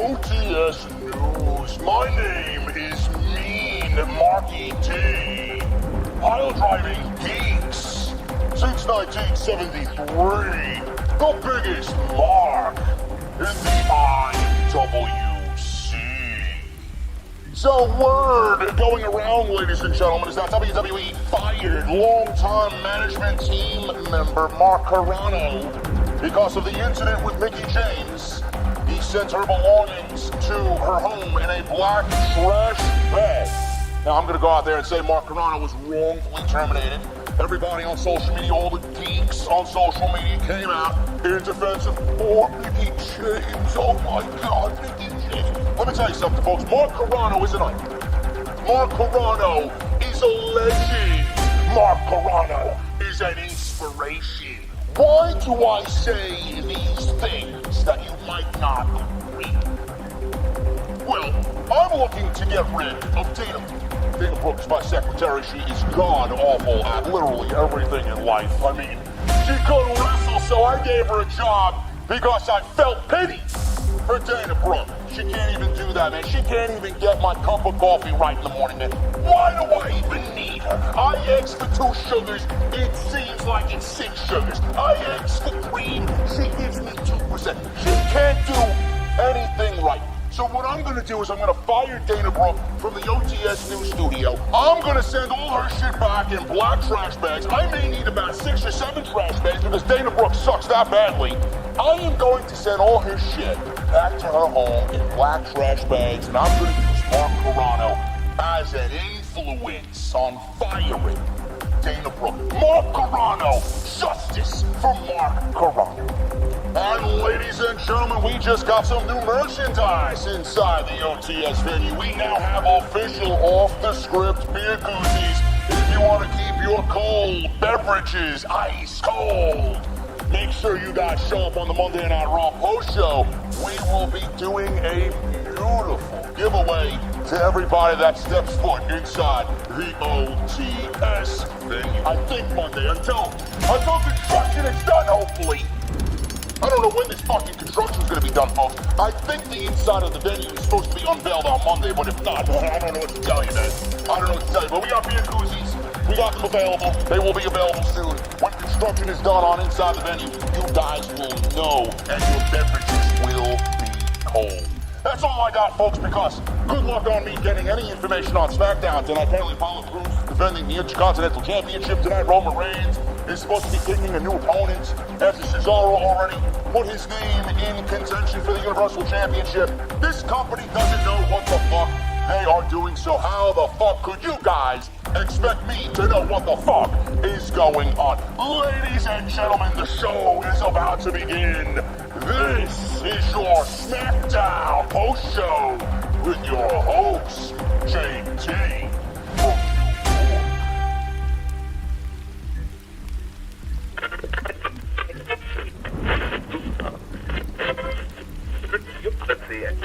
OTS News. My name is Mean Marky T. Pile driving geeks. Since 1973, the biggest mark in the IWC. So word going around, ladies and gentlemen, is that WWE fired longtime management team member Mark Carano because of the incident with Mickie James. He sent her belongings to her home in a black trash bag. Now I'm going to go out there and say Mark Carano was wrongfully terminated. Everybody on social media, all the geeks on social media came out in defense of poor Mickie James. Oh my God, Mickie James. Let me tell you something, folks. Mark Carano is an icon. Mark Carano is a legend. Mark Carano is an inspiration. Why do I say these things that you might not agree? Well, I'm looking to get rid of Dana. Dana Brooks, my secretary, she is god-awful at literally everything in life. I mean, she couldn't wrestle, so I gave her a job because I felt pity for Dana Brooks. She can't even do that, man. She can't even get my cup of coffee right in the morning, man. Why do I even need her? I ask for 2 sugars, it seems like it's 6 sugars. I ask for cream, she gives me 2%. She can't do anything right. So what I'm going to do is I'm going to fire Dana Brooke from the OTS News studio. I'm going to send all her shit back in black trash bags. I may need about 6 or 7 trash bags because Dana Brooke sucks that badly. I am going to send all her shit back to her home in black trash bags, and I'm going to use Mark Carano as an influence on firing Dana Brooke. Mark Carano, justice for Mark Carano. And ladies and gentlemen, we just got some new merchandise inside the OTS venue. We now have official off-the-script beer koozies. If you want to keep your cold beverages ice cold, make sure you guys show up on the Monday Night Raw post show. We will be doing a beautiful giveaway to everybody that steps foot inside the OTS venue. I think Monday until construction is done, hopefully. I don't know when this fucking construction is going to be done, folks. I think the inside of the venue is supposed to be unveiled on Monday, but if not, I don't know what to tell you, man. I don't know what to tell you, but we got beer koozies. We got them available. They will be available soon. When construction is done on inside the venue, you guys will know, and your beverages will be cold. That's all I got, folks, because good luck on me getting any information on SmackDown tonight. Apparently, Apollo Crews defending the Intercontinental Championship tonight. Roman Reigns is supposed to be picking a new opponent after Cesaro already put his name in contention for the Universal Championship. This company doesn't know what the fuck they are doing, so how the fuck could you guys expect me to know what the fuck is going on? Ladies and gentlemen, the show is about to begin. This is your SmackDown post show with your host, JT. Let's see it.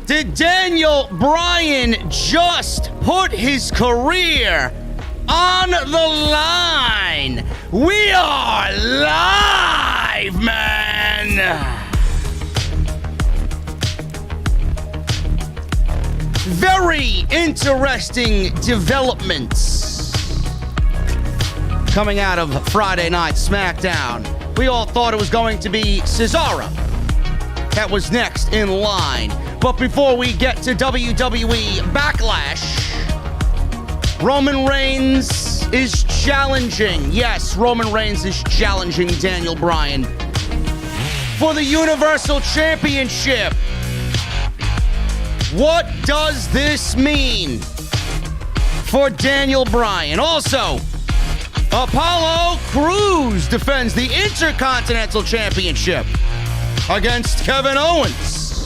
Did Daniel Bryan just put his career on the line? We are live, man! Very interesting developments coming out of Friday Night SmackDown. We all thought it was going to be Cesaro that was next in line. But before we get to WWE Backlash, Roman Reigns is challenging. Yes, Roman Reigns is challenging Daniel Bryan for the Universal Championship. What does this mean for Daniel Bryan? Also, Apollo Crews defends the Intercontinental Championship against Kevin Owens.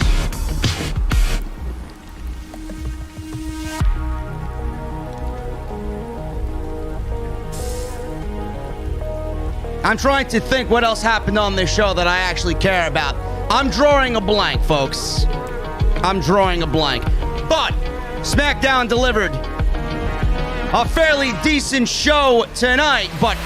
I'm trying to think what else happened on this show that I actually care about. I'm drawing a blank, folks. I'm drawing a blank. But SmackDown delivered a fairly decent show tonight, but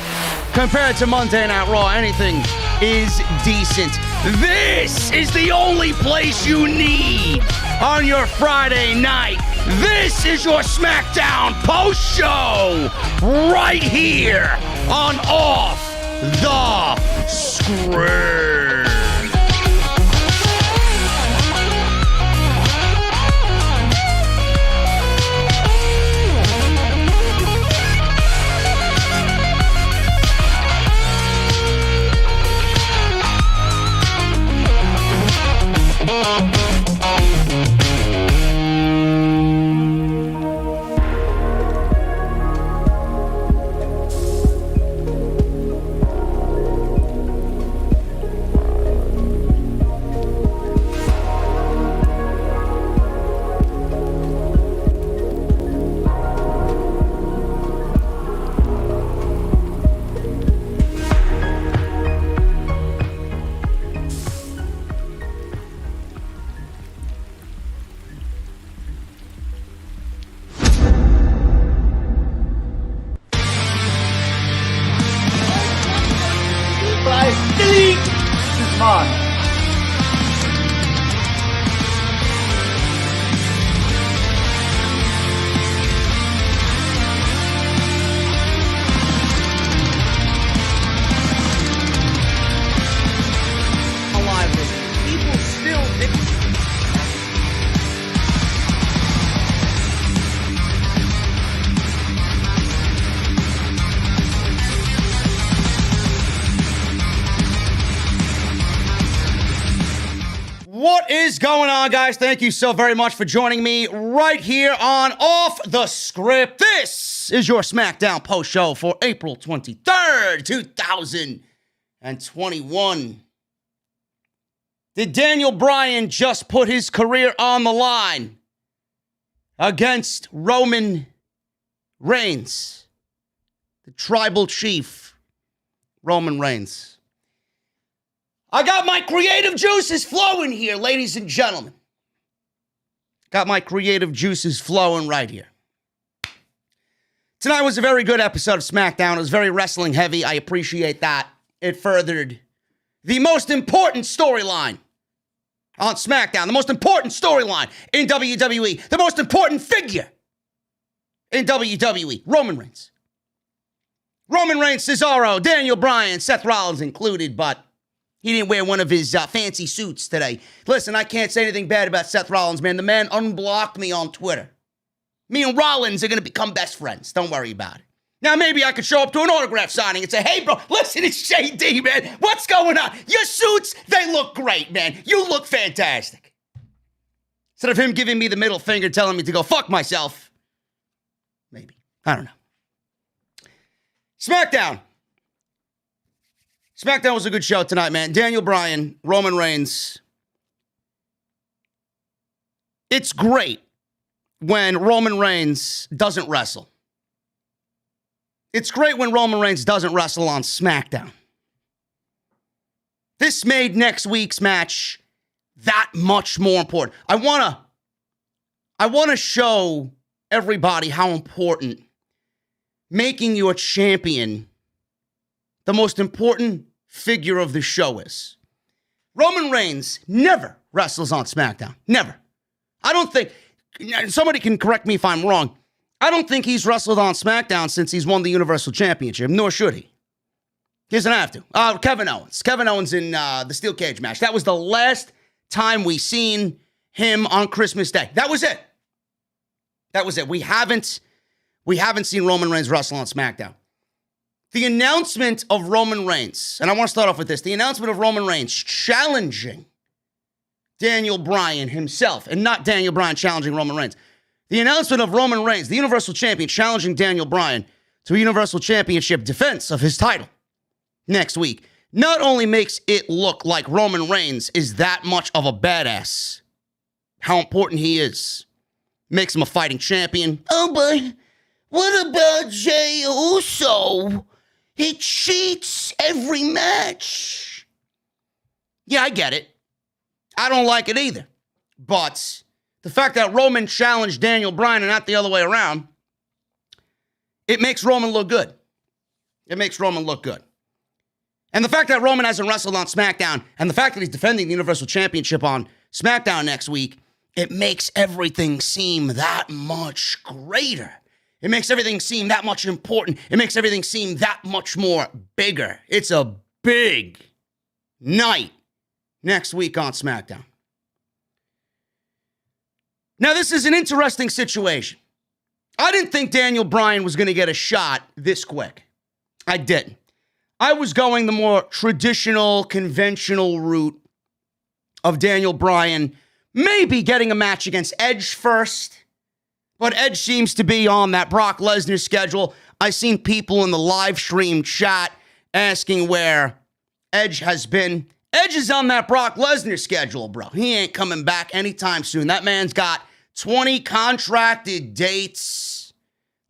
compared to Monday Night Raw, anything is decent. This is the only place you need on your Friday night. This is your SmackDown post-show right here on Off the Script. What is going on, guys? Thank you so very much for joining me right here on Off the Script. This is your SmackDown post show for April 23rd, 2021. Did Daniel Bryan just put his career on the line against Roman Reigns, the tribal chief, Roman Reigns? I got my creative juices flowing here, ladies and gentlemen. Got my creative juices flowing right here. Tonight was a very good episode of SmackDown. It was very wrestling heavy. I appreciate that. It furthered the most important storyline on SmackDown, the most important storyline in WWE, the most important figure in WWE, Roman Reigns. Roman Reigns, Cesaro, Daniel Bryan, Seth Rollins included, but he didn't wear one of his fancy suits today. Listen, I can't say anything bad about Seth Rollins, man. The man unblocked me on Twitter. Me and Rollins are going to become best friends. Don't worry about it. Now, maybe I could show up to an autograph signing and say, hey, bro, listen, it's JD, man. What's going on? Your suits, they look great, man. You look fantastic. Instead of him giving me the middle finger telling me to go fuck myself. Maybe. I don't know. SmackDown. SmackDown was a good show tonight, man. Daniel Bryan, Roman Reigns. It's great when Roman Reigns doesn't wrestle. It's great when Roman Reigns doesn't wrestle on SmackDown. This made next week's match that much more important. I want to show everybody how important making you a champion, the most important figure of the show, is. Roman Reigns never wrestles on SmackDown. Never. I don't think. somebody can correct me if I'm wrong. I don't think he's wrestled on SmackDown since he's won the Universal Championship, nor should he. He doesn't have to. Kevin Owens. Kevin Owens in the Steel Cage match. That was the last time we seen him on Christmas Day. That was it. That was it. We haven't seen Roman Reigns wrestle on SmackDown. The announcement of Roman Reigns, and I want to start off with this. The announcement of Roman Reigns challenging Daniel Bryan himself, and not Daniel Bryan challenging Roman Reigns. The announcement of Roman Reigns, the Universal Champion, challenging Daniel Bryan to a Universal Championship defense of his title next week, not only makes it look like Roman Reigns is that much of a badass, how important he is, makes him a fighting champion. Oh, but what about Jey Uso? He cheats every match. Yeah, I get it. I don't like it either. But the fact that Roman challenged Daniel Bryan and not the other way around, it makes Roman look good. It makes Roman look good. And the fact that Roman hasn't wrestled on SmackDown, and the fact that he's defending the Universal Championship on SmackDown next week, it makes everything seem that much greater. It makes everything seem that much important. It makes everything seem that much more bigger. It's a big night next week on SmackDown. Now, this is an interesting situation. I didn't think Daniel Bryan was going to get a shot this quick. I didn't. I was going the more traditional, conventional route of Daniel Bryan maybe getting a match against Edge first. But Edge seems to be on that Brock Lesnar schedule. I've seen people in the live stream chat asking where Edge has been. Edge is on that Brock Lesnar schedule, bro. He ain't coming back anytime soon. That man's got 20 contracted dates,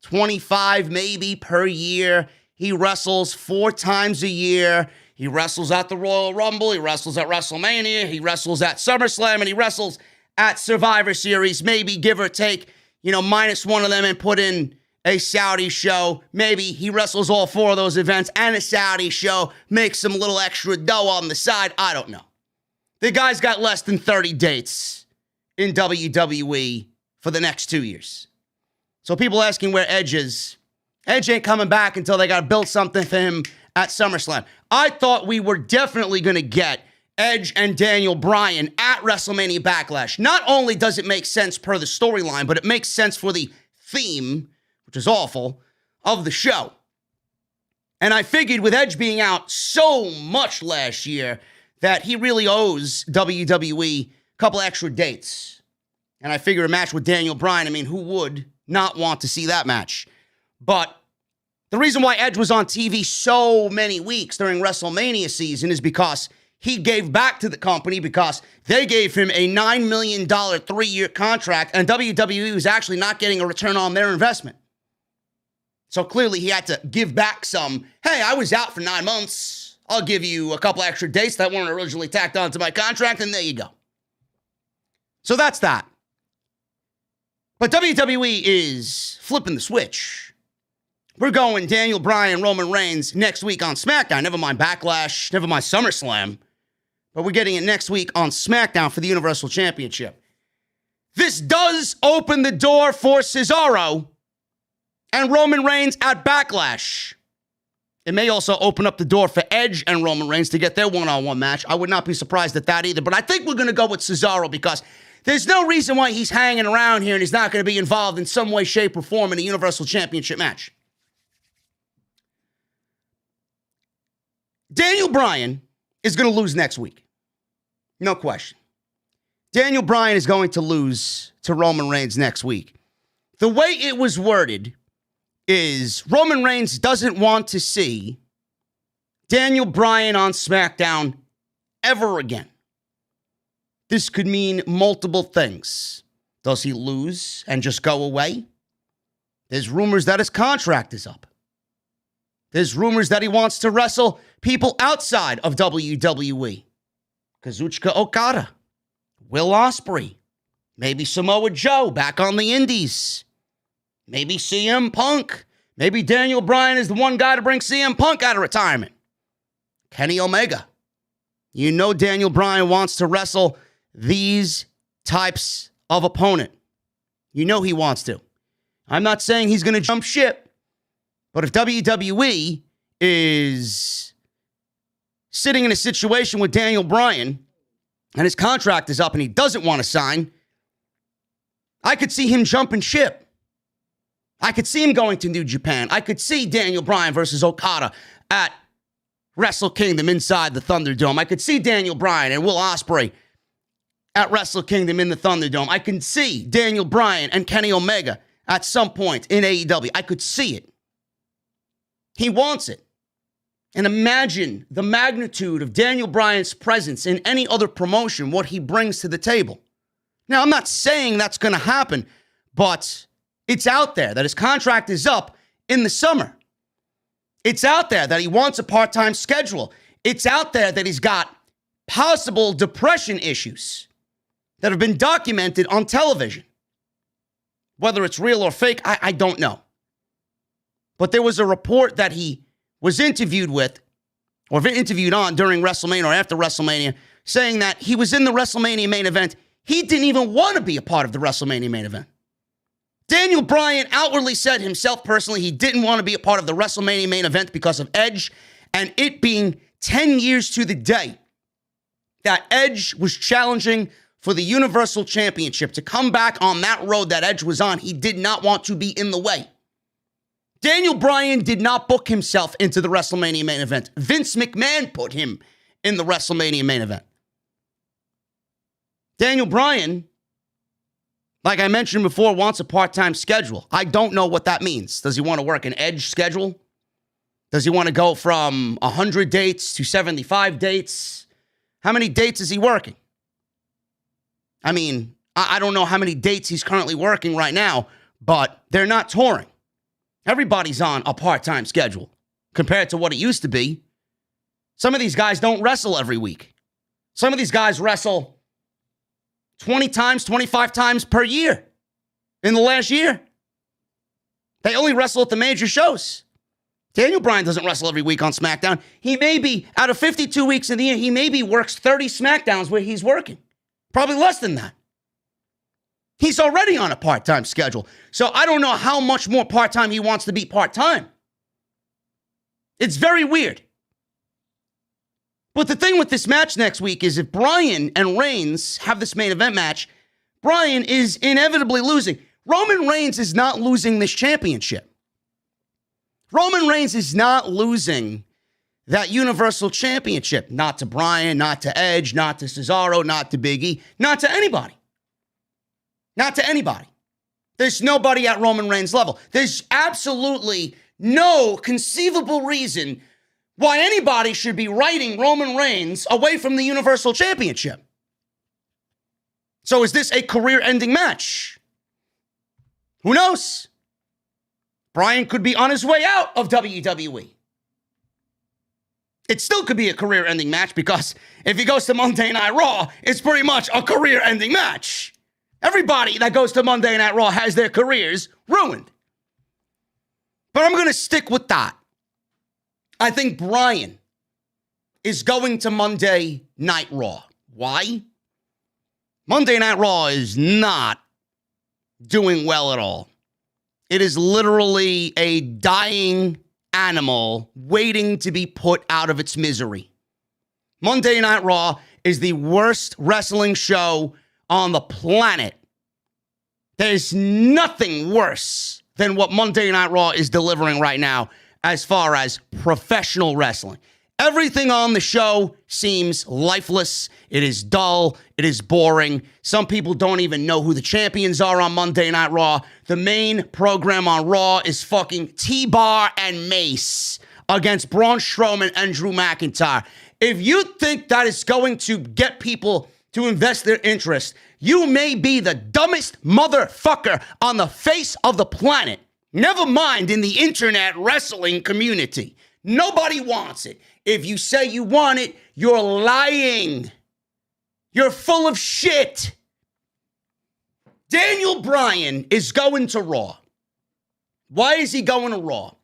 25 maybe per year. He wrestles 4 times a year. He wrestles at the Royal Rumble. He wrestles at WrestleMania. He wrestles at SummerSlam. And he wrestles at Survivor Series, maybe give or take, minus one of them and put in a Saudi show. Maybe he wrestles all 4 of those events and a Saudi show, makes some little extra dough on the side. I don't know. The guy's got less than 30 dates in WWE for the next 2 years. So people asking where Edge is. Edge ain't coming back until they got to build something for him at SummerSlam. I thought we were definitely going to get Edge and Daniel Bryan at WrestleMania Backlash. Not only does it make sense per the storyline, but it makes sense for the theme, which is awful, of the show. And I figured with Edge being out so much last year that he really owes WWE a couple extra dates. And I figured a match with Daniel Bryan, who would not want to see that match? But the reason why Edge was on TV so many weeks during WrestleMania season is because he gave back to the company, because they gave him a $9 million 3-year contract, and WWE was actually not getting a return on their investment. So clearly he had to give back some, hey, I was out for 9 months. I'll give you a couple extra dates that weren't originally tacked onto my contract, and there you go. So that's that. But WWE is flipping the switch. We're going Daniel Bryan, Roman Reigns next week on SmackDown. Never mind Backlash, never mind SummerSlam. But we're getting it next week on SmackDown for the Universal Championship. This does open the door for Cesaro and Roman Reigns at Backlash. It may also open up the door for Edge and Roman Reigns to get their one-on-one match. I would not be surprised at that either. But I think we're going to go with Cesaro because there's no reason why he's hanging around here and he's not going to be involved in some way, shape, or form in a Universal Championship match. Daniel Bryan is going to lose next week. No question. Daniel Bryan is going to lose to Roman Reigns next week. The way it was worded is Roman Reigns doesn't want to see Daniel Bryan on SmackDown ever again. This could mean multiple things. Does he lose and just go away? There's rumors that his contract is up. There's rumors that he wants to wrestle people outside of WWE. Kazuchika Okada, Will Ospreay, maybe Samoa Joe back on the indies. Maybe CM Punk. Maybe Daniel Bryan is the one guy to bring CM Punk out of retirement. Kenny Omega. You know Daniel Bryan wants to wrestle these types of opponent. You know he wants to. I'm not saying he's going to jump ship, but if WWE is sitting in a situation with Daniel Bryan and his contract is up and he doesn't want to sign, I could see him jumping ship. I could see him going to New Japan. I could see Daniel Bryan versus Okada at Wrestle Kingdom inside the Thunderdome. I could see Daniel Bryan and Will Ospreay at Wrestle Kingdom in the Thunderdome. I can see Daniel Bryan and Kenny Omega at some point in AEW. I could see it. He wants it. And imagine the magnitude of Daniel Bryan's presence in any other promotion, what he brings to the table. Now, I'm not saying that's going to happen, but it's out there that his contract is up in the summer. It's out there that he wants a part-time schedule. It's out there that he's got possible depression issues that have been documented on television. Whether it's real or fake, I don't know. But there was a report that he was interviewed with, or interviewed on during WrestleMania or after WrestleMania, saying that he was in the WrestleMania main event. He didn't even want to be a part of the WrestleMania main event. Daniel Bryan outwardly said himself personally he didn't want to be a part of the WrestleMania main event because of Edge, and it being 10 years to the day that Edge was challenging for the Universal Championship. To come back on that road that Edge was on, he did not want to be in the way. Daniel Bryan did not book himself into the WrestleMania main event. Vince McMahon put him in the WrestleMania main event. Daniel Bryan, like I mentioned before, wants a part-time schedule. I don't know what that means. Does he want to work an Edge schedule? Does he want to go from 100 dates to 75 dates? How many dates is he working? I mean, I don't know how many dates he's currently working right now, but they're not touring. Everybody's on a part-time schedule compared to what it used to be. Some of these guys don't wrestle every week. Some of these guys wrestle 20 times, 25 times per year in the last year. They only wrestle at the major shows. Daniel Bryan doesn't wrestle every week on SmackDown. He may be, out of 52 weeks in the year, he maybe works 30 SmackDowns where he's working. Probably less than that. He's already on a part-time schedule. So I don't know how much more part-time he wants to be part-time. It's very weird. But the thing with this match next week is if Bryan and Reigns have this main event match, Bryan is inevitably losing. Roman Reigns is not losing this championship. Roman Reigns is not losing that Universal Championship. Not to Bryan, not to Edge, not to Cesaro, not to Big E, not to anybody. Not to anybody. There's nobody at Roman Reigns' level. There's absolutely no conceivable reason why anybody should be writing Roman Reigns away from the Universal Championship. So is this a career-ending match? Who knows? Bryan could be on his way out of WWE. It still could be a career-ending match because if he goes to Monday Night Raw, it's pretty much a career-ending match. Everybody that goes to Monday Night Raw has their careers ruined. But I'm going to stick with that. I think Bryan is going to Monday Night Raw. Why? Monday Night Raw is not doing well at all. It is literally a dying animal waiting to be put out of its misery. Monday Night Raw is the worst wrestling show on the planet. There's nothing worse than what Monday Night Raw is delivering right now as far as professional wrestling. Everything on the show seems lifeless. It is dull. It is boring. Some people don't even know who the champions are on Monday Night Raw. The main program on Raw is fucking T-Bar and Mace against Braun Strowman and Drew McIntyre. If you think that is going to get people to invest their interest, you may be the dumbest motherfucker on the face of the planet. Never mind in the internet wrestling community. Nobody wants it. If you say you want it, you're lying. You're full of shit. Daniel Bryan is going to Raw. Why is he going to Raw?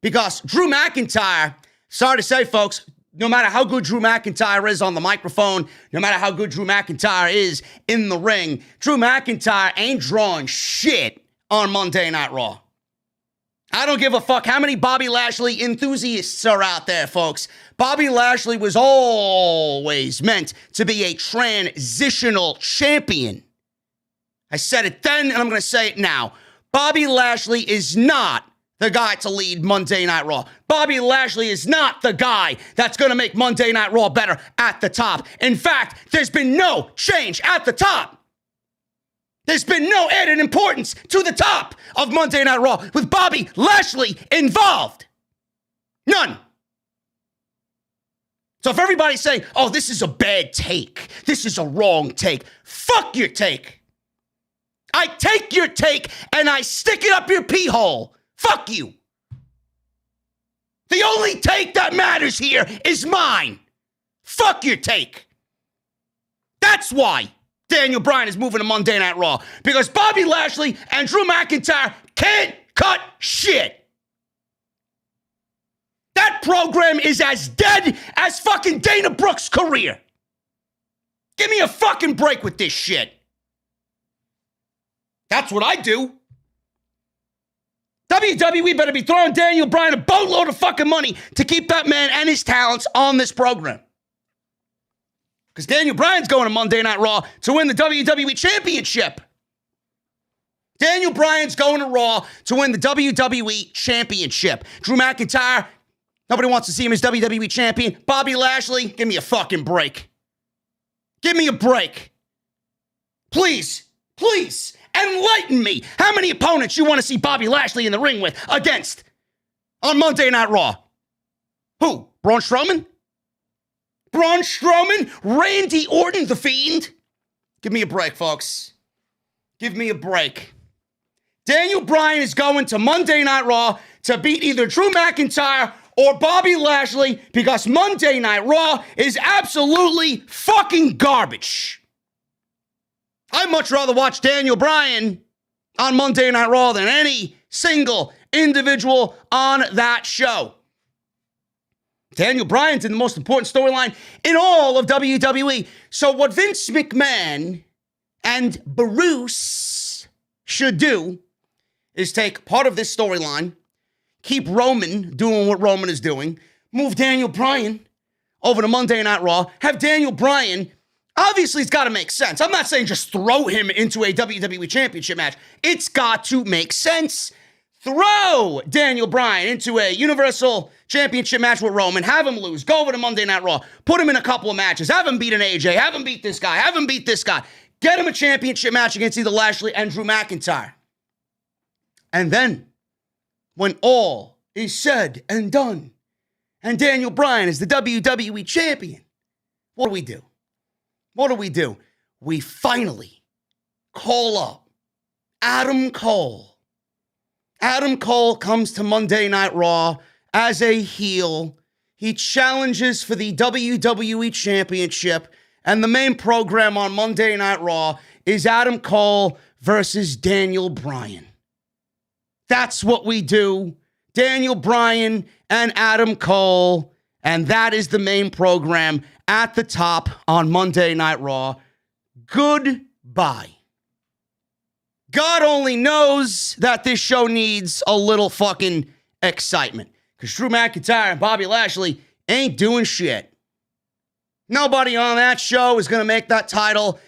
Because Drew McIntyre, sorry to say, folks, No matter how good Drew McIntyre is on the microphone, no matter how good Drew McIntyre is in the ring, Drew McIntyre ain't drawing shit on Monday Night Raw. I don't give a fuck how many Bobby Lashley enthusiasts are out there, folks. Bobby Lashley was always meant to be a transitional champion. I said it then, and I'm going to say it now. Bobby Lashley is not the guy to lead Monday Night Raw. Bobby Lashley is not the guy that's going to make Monday Night Raw better at the top. In fact, there's been no change at the top. There's been no added importance to the top of Monday Night Raw with Bobby Lashley involved. None. So if everybody's saying, oh, this is a bad take, this is a wrong take, fuck your take. I take your take and I stick it up your pee hole. Fuck you. The only take that matters here is mine. Fuck your take. That's why Daniel Bryan is moving to Monday Night Raw. Because Bobby Lashley and Drew McIntyre can't cut shit. That program is as dead as fucking Dana Brooks' career. Give me a fucking break with this shit. That's what I do. WWE better be throwing Daniel Bryan a boatload of fucking money to keep that man and his talents on this program. Because Daniel Bryan's going to Monday Night Raw to win the WWE Championship. Daniel Bryan's going to Raw to win the WWE Championship. Drew McIntyre, nobody wants to see him as WWE Champion. Bobby Lashley, give me a fucking break. Give me a break. Please, please, enlighten me. How many opponents you want to see Bobby Lashley in the ring with against on Monday Night Raw? Who? Braun Strowman? Braun Strowman? Randy Orton, the Fiend? Give me a break, folks. Give me a break. Daniel Bryan is going to Monday Night Raw to beat either Drew McIntyre or Bobby Lashley because Monday Night Raw is absolutely fucking garbage. I'd much rather watch Daniel Bryan on Monday Night Raw than any single individual on that show. Daniel Bryan's in the most important storyline in all of WWE. So what Vince McMahon and Bruce should do is take part of this storyline, keep Roman doing what Roman is doing, move Daniel Bryan over to Monday Night Raw, have Daniel Bryan, obviously it's got to make sense. I'm not saying just throw him into a WWE Championship match. It's got to make sense. Throw Daniel Bryan into a Universal Championship match with Roman, have him lose, go over to Monday Night Raw, put him in a couple of matches, have him beat an AJ, have him beat this guy, have him beat this guy, get him a championship match against either Lashley and Drew McIntyre. And then, when all is said and done, and Daniel Bryan is the WWE Champion, what do we do? What do we do? We finally call up Adam Cole. Adam Cole comes to Monday Night Raw as a heel. He challenges for the WWE Championship, and the main program on Monday Night Raw is Adam Cole versus Daniel Bryan. That's what we do. Daniel Bryan and Adam Cole, and that is the main program at the top on Monday Night Raw. Goodbye. God only knows that this show needs a little fucking excitement. Because Drew McIntyre and Bobby Lashley ain't doing shit. Nobody on that show is going to make that title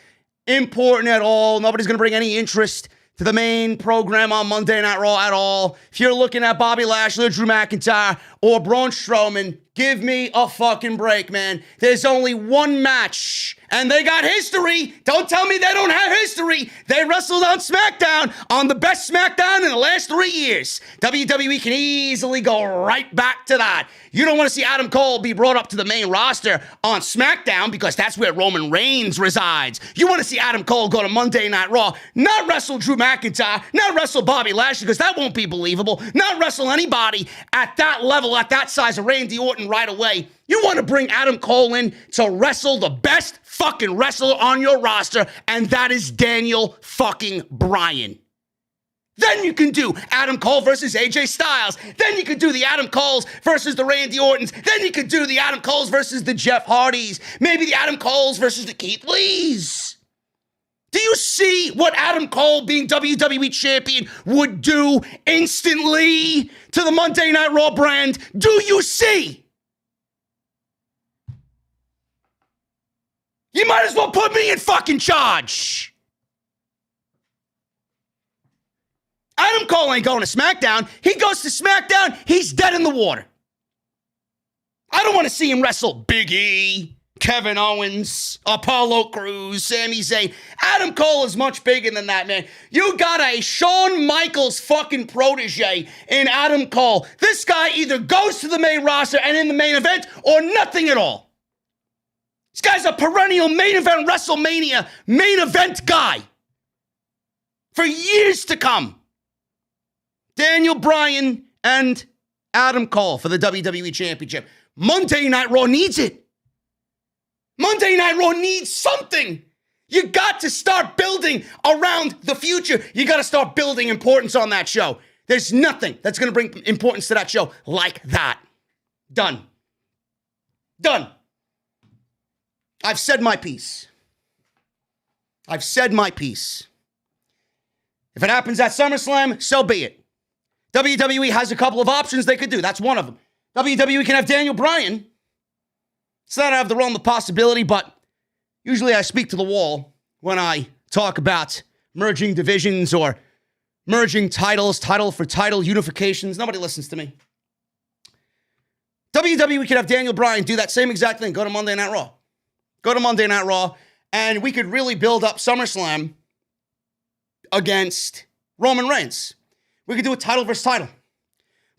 important at all. Nobody's going to bring any interest to the main program on Monday Night Raw at all. If you're looking at Bobby Lashley or Drew McIntyre or Braun Strowman, give me a fucking break, man. There's only one match, and they got history. Don't tell me they don't have history. They wrestled on SmackDown, on the best SmackDown in the last 3 years. WWE can easily go right back to that. You don't want to see Adam Cole be brought up to the main roster on SmackDown because that's where Roman Reigns resides. You want to see Adam Cole go to Monday Night Raw, not wrestle Drew McIntyre, not wrestle Bobby Lashley because that won't be believable, not wrestle anybody at that level, at that size of Randy Orton right away. You want to bring Adam Cole in to wrestle the best fucking wrestler on your roster, and that is Daniel fucking Bryan. Then you can do Adam Cole versus AJ Styles. Then you could do the Adam Coles versus the Randy Ortons. Then you could do the Adam Coles versus the Jeff Hardys. Maybe the Adam Coles versus the Keith Lees. Do you see what Adam Cole being WWE champion would do instantly to the Monday Night Raw brand? Do you see? You might as well put me in fucking charge. Adam Cole ain't going to SmackDown. He goes to SmackDown, he's dead in the water. I don't want to see him wrestle Big E, Kevin Owens, Apollo Crews, Sami Zayn. Adam Cole is much bigger than that, man. You got a Shawn Michaels fucking protege in Adam Cole. This guy either goes to the main roster and in the main event or nothing at all. This guy's a perennial main event WrestleMania main event guy for years to come. Daniel Bryan and Adam Cole for the WWE Championship. Monday Night Raw needs it. Monday Night Raw needs something. You got to start building around the future. You got to start building importance on that show. There's nothing that's going to bring importance to that show like that. Done. Done. I've said my piece. I've said my piece. If it happens at SummerSlam, so be it. WWE has a couple of options they could do. That's one of them. WWE can have Daniel Bryan. It's not out of the realm of possibility, but usually I speak to the wall when I talk about merging divisions or merging titles, title for title unifications. Nobody listens to me. WWE could have Daniel Bryan do that same exact thing. Go to Monday Night Raw. Go to Monday Night Raw, and we could really build up SummerSlam against Roman Reigns. We could do a title versus title.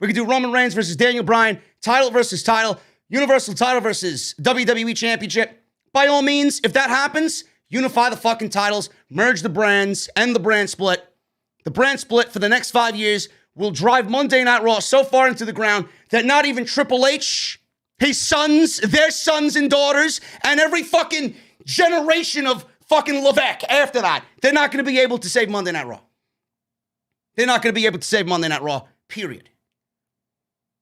We could do Roman Reigns versus Daniel Bryan, title versus title, Universal title versus WWE Championship. By all means, if that happens, unify the fucking titles, merge the brands, end the brand split. The brand split for the next 5 years will drive Monday Night Raw so far into the ground that not even Triple H, his sons, their sons and daughters, and every fucking generation of fucking Levesque after that, they're not going to be able to save Monday Night Raw. They're not going to be able to save Monday Night Raw, period.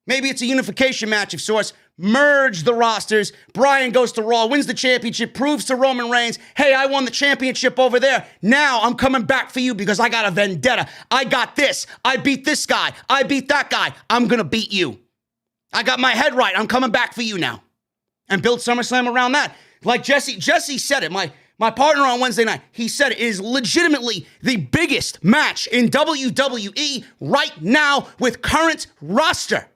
Maybe it's a unification match of sorts. Merge the rosters. Bryan goes to Raw, wins the championship, proves to Roman Reigns, hey, I won the championship over there. Now I'm coming back for you because I got a vendetta. I got this. I beat this guy. I beat that guy. I'm going to beat you. I got my head right. I'm coming back for you now. And build SummerSlam around that. Like Jesse said it. My partner on Wednesday night, he said it is legitimately the biggest match in WWE right now with current roster.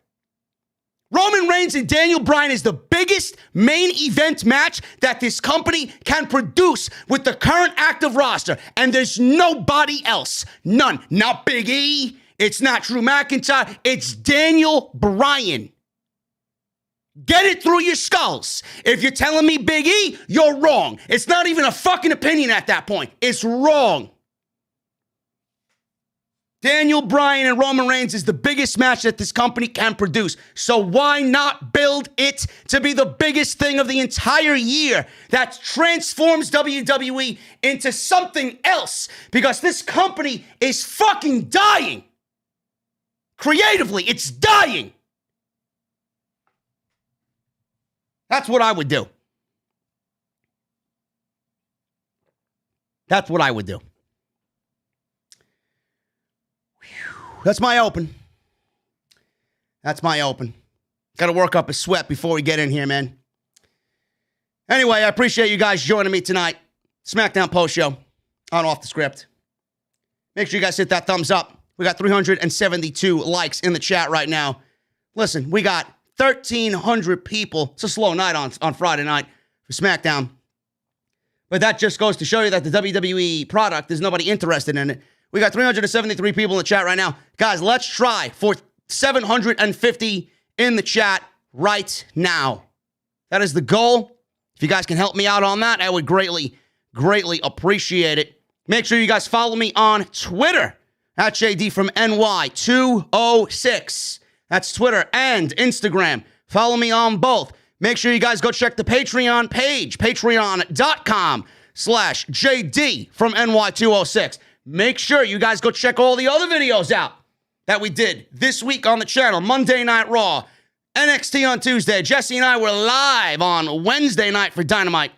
Roman Reigns and Daniel Bryan is the biggest main event match that this company can produce with the current active roster. And there's nobody else. None. Not Big E. It's not Drew McIntyre. It's Daniel Bryan. Get it through your skulls. If you're telling me Big E, you're wrong. It's not even a fucking opinion at that point. It's wrong. Daniel Bryan and Roman Reigns is the biggest match that this company can produce. So why not build it to be the biggest thing of the entire year that transforms WWE into something else? Because this company is fucking dying. Creatively, it's dying. That's what I would do. That's what I would do. That's my open. That's my open. Got to work up a sweat before we get in here, man. Anyway, I appreciate you guys joining me tonight. SmackDown post show on Off the Script. Make sure you guys hit that thumbs up. We got 372 likes in the chat right now. Listen, we got 1,300 people. It's a slow night on Friday night for SmackDown. But that just goes to show you that the WWE product, there's nobody interested in it. We got 373 people in the chat right now. Guys, let's try for 750 in the chat right now. That is the goal. If you guys can help me out on that, I would greatly, greatly appreciate it. Make sure you guys follow me on Twitter at JDfromNY206. That's Twitter and Instagram. Follow me on both. Make sure you guys go check the Patreon page, patreon.com/JD from NY206. Make sure you guys go check all the other videos out that we did this week on the channel. Monday Night Raw, NXT on Tuesday. Jesse and I were live on Wednesday night for Dynamite.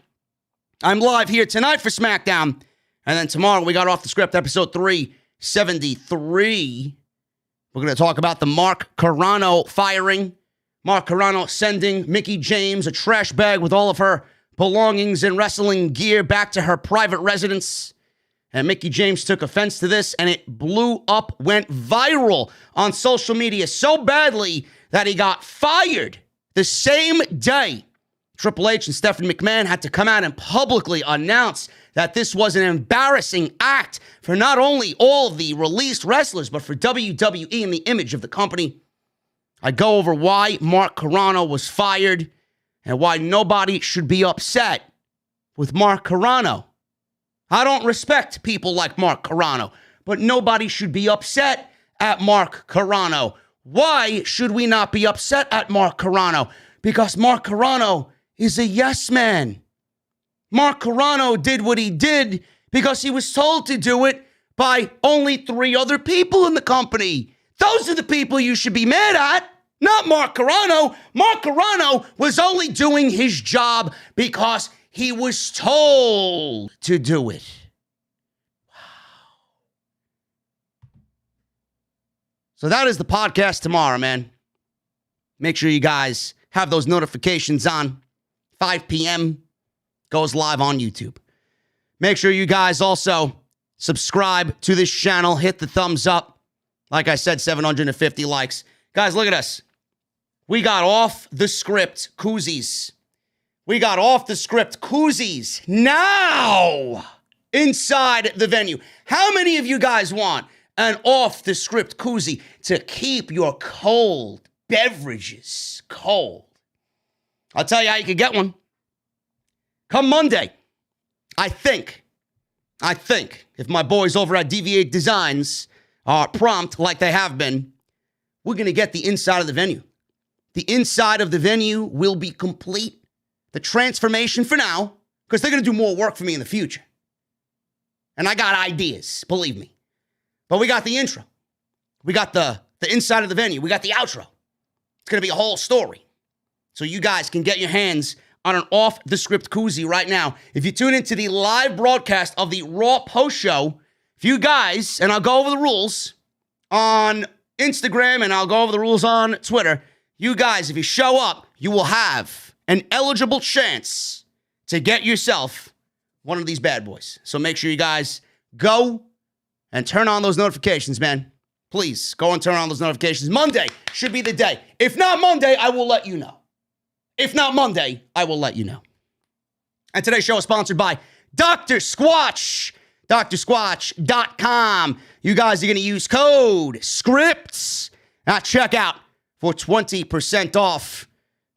I'm live here tonight for SmackDown. And then tomorrow we got Off the Script, episode 373. We're going to talk about the Mark Carano firing. Mark Carano sending Mickie James a trash bag with all of her belongings and wrestling gear back to her private residence. And Mickie James took offense to this, and it blew up, went viral on social media so badly that he got fired the same day. Triple H and Stephanie McMahon had to come out and publicly announce that this was an embarrassing act for not only all of the released wrestlers, but for WWE and the image of the company. I go over why Mark Carano was fired and why nobody should be upset with Mark Carano. I don't respect people like Mark Carano, but nobody should be upset at Mark Carano. Why should we not be upset at Mark Carano? Because Mark Carano is a yes man. Mark Carano did what he did because he was told to do it by only 3 other people in the company. Those are the people you should be mad at, not Mark Carano. Mark Carano was only doing his job because he was told to do it. Wow. So that is the podcast tomorrow, man. Make sure you guys have those notifications on. 5 p.m. goes live on YouTube. Make sure you guys also subscribe to this channel. Hit the thumbs up. Like I said, 750 likes. Guys, look at us. We got off the script koozies. We got off the script koozies now inside the venue. How many of you guys want an off the script koozie to keep your cold beverages cold? I'll tell you how you can get one. Come Monday, I think, if my boys over at Deviate Designs are prompt like they have been, we're going to get the inside of the venue. The inside of the venue will be complete. The transformation for now, because they're going to do more work for me in the future. And I got ideas, believe me. But we got the intro. We got the inside of the venue. We got the outro. It's going to be a whole story. So you guys can get your hands on an off-the-script koozie right now. If you tune into the live broadcast of the Raw post show, if you guys, and I'll go over the rules on Instagram and I'll go over the rules on Twitter, you guys, if you show up, you will have an eligible chance to get yourself one of these bad boys. So make sure you guys go and turn on those notifications, man. Please, go and turn on those notifications. Monday should be the day. If not Monday, I will let you know. If not Monday, I will let you know. And today's show is sponsored by Dr. Squatch. DrSquatch.com. You guys are going to use code SCRIPTS at checkout for 20% off.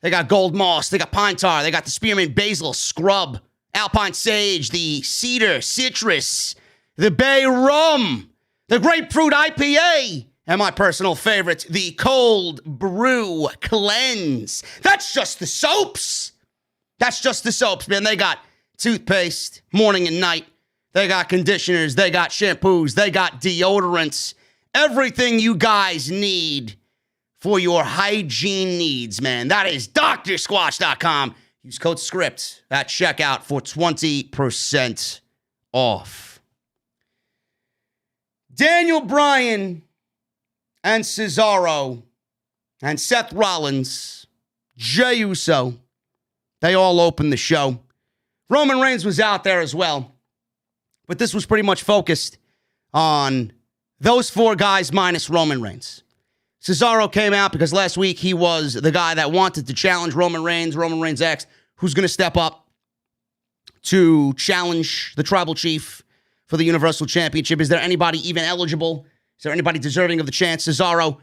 They got gold moss. They got pine tar. They got the spearmint basil scrub, alpine sage, the cedar citrus, the bay rum, the grapefruit IPA, and my personal favorite, the cold brew cleanse. That's just the soaps. That's just the soaps, man. They got toothpaste, morning and night. They got conditioners. They got shampoos. They got deodorants. Everything you guys need for your hygiene needs, man. That is DrSquatch.com. Use code SCRIPT at checkout for 20% off. Daniel Bryan and Cesaro and Seth Rollins, Jey Uso, they all opened the show. Roman Reigns was out there as well. But this was pretty much focused on those 4 guys minus Roman Reigns. Cesaro came out because last week he was the guy that wanted to challenge Roman Reigns X, who's going to step up to challenge the Tribal Chief for the Universal Championship. Is there anybody even eligible? Is there anybody deserving of the chance? Cesaro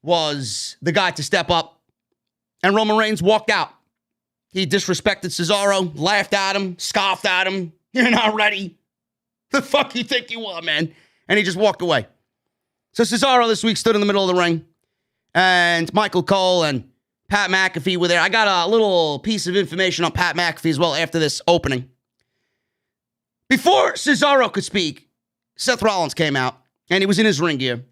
was the guy to step up, and Roman Reigns walked out. He disrespected Cesaro, laughed at him, scoffed at him. You're not ready. The fuck you think you are, man? And he just walked away. So Cesaro this week stood in the middle of the ring, and Michael Cole and Pat McAfee were there. I got a little piece of information on Pat McAfee as well after this opening. Before Cesaro could speak, Seth Rollins came out, and he was in his ring gear.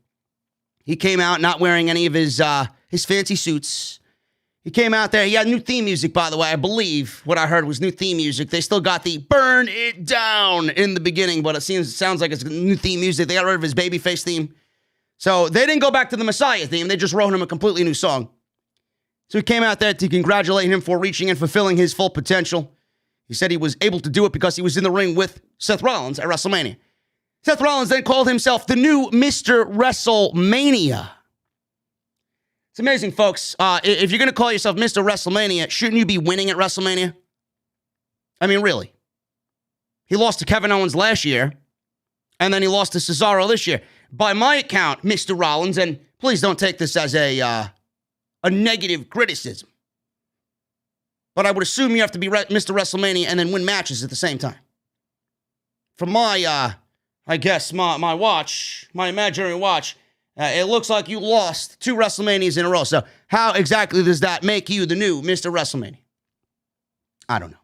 He came out not wearing any of his fancy suits. He came out there. He had new theme music, by the way. I believe what I heard was new theme music. They still got the burn it down in the beginning, but it sounds like it's new theme music. They got rid of his babyface theme. So they didn't go back to the Messiah theme. They just wrote him a completely new song. So he came out there to congratulate him for reaching and fulfilling his full potential. He said he was able to do it because he was in the ring with Seth Rollins at WrestleMania. Seth Rollins then called himself the new Mr. WrestleMania. It's amazing, folks. If you're going to call yourself Mr. WrestleMania, shouldn't you be winning at WrestleMania? I mean, really. He lost to Kevin Owens last year, and then he lost to Cesaro this year. By my account, Mr. Rollins, and please don't take this as a negative criticism, but I would assume you have to be Mr. WrestleMania and then win matches at the same time. From my, I guess, my watch, my imaginary watch, it looks like you lost 2 WrestleManias in a row. So how exactly does that make you the new Mr. WrestleMania? I don't know.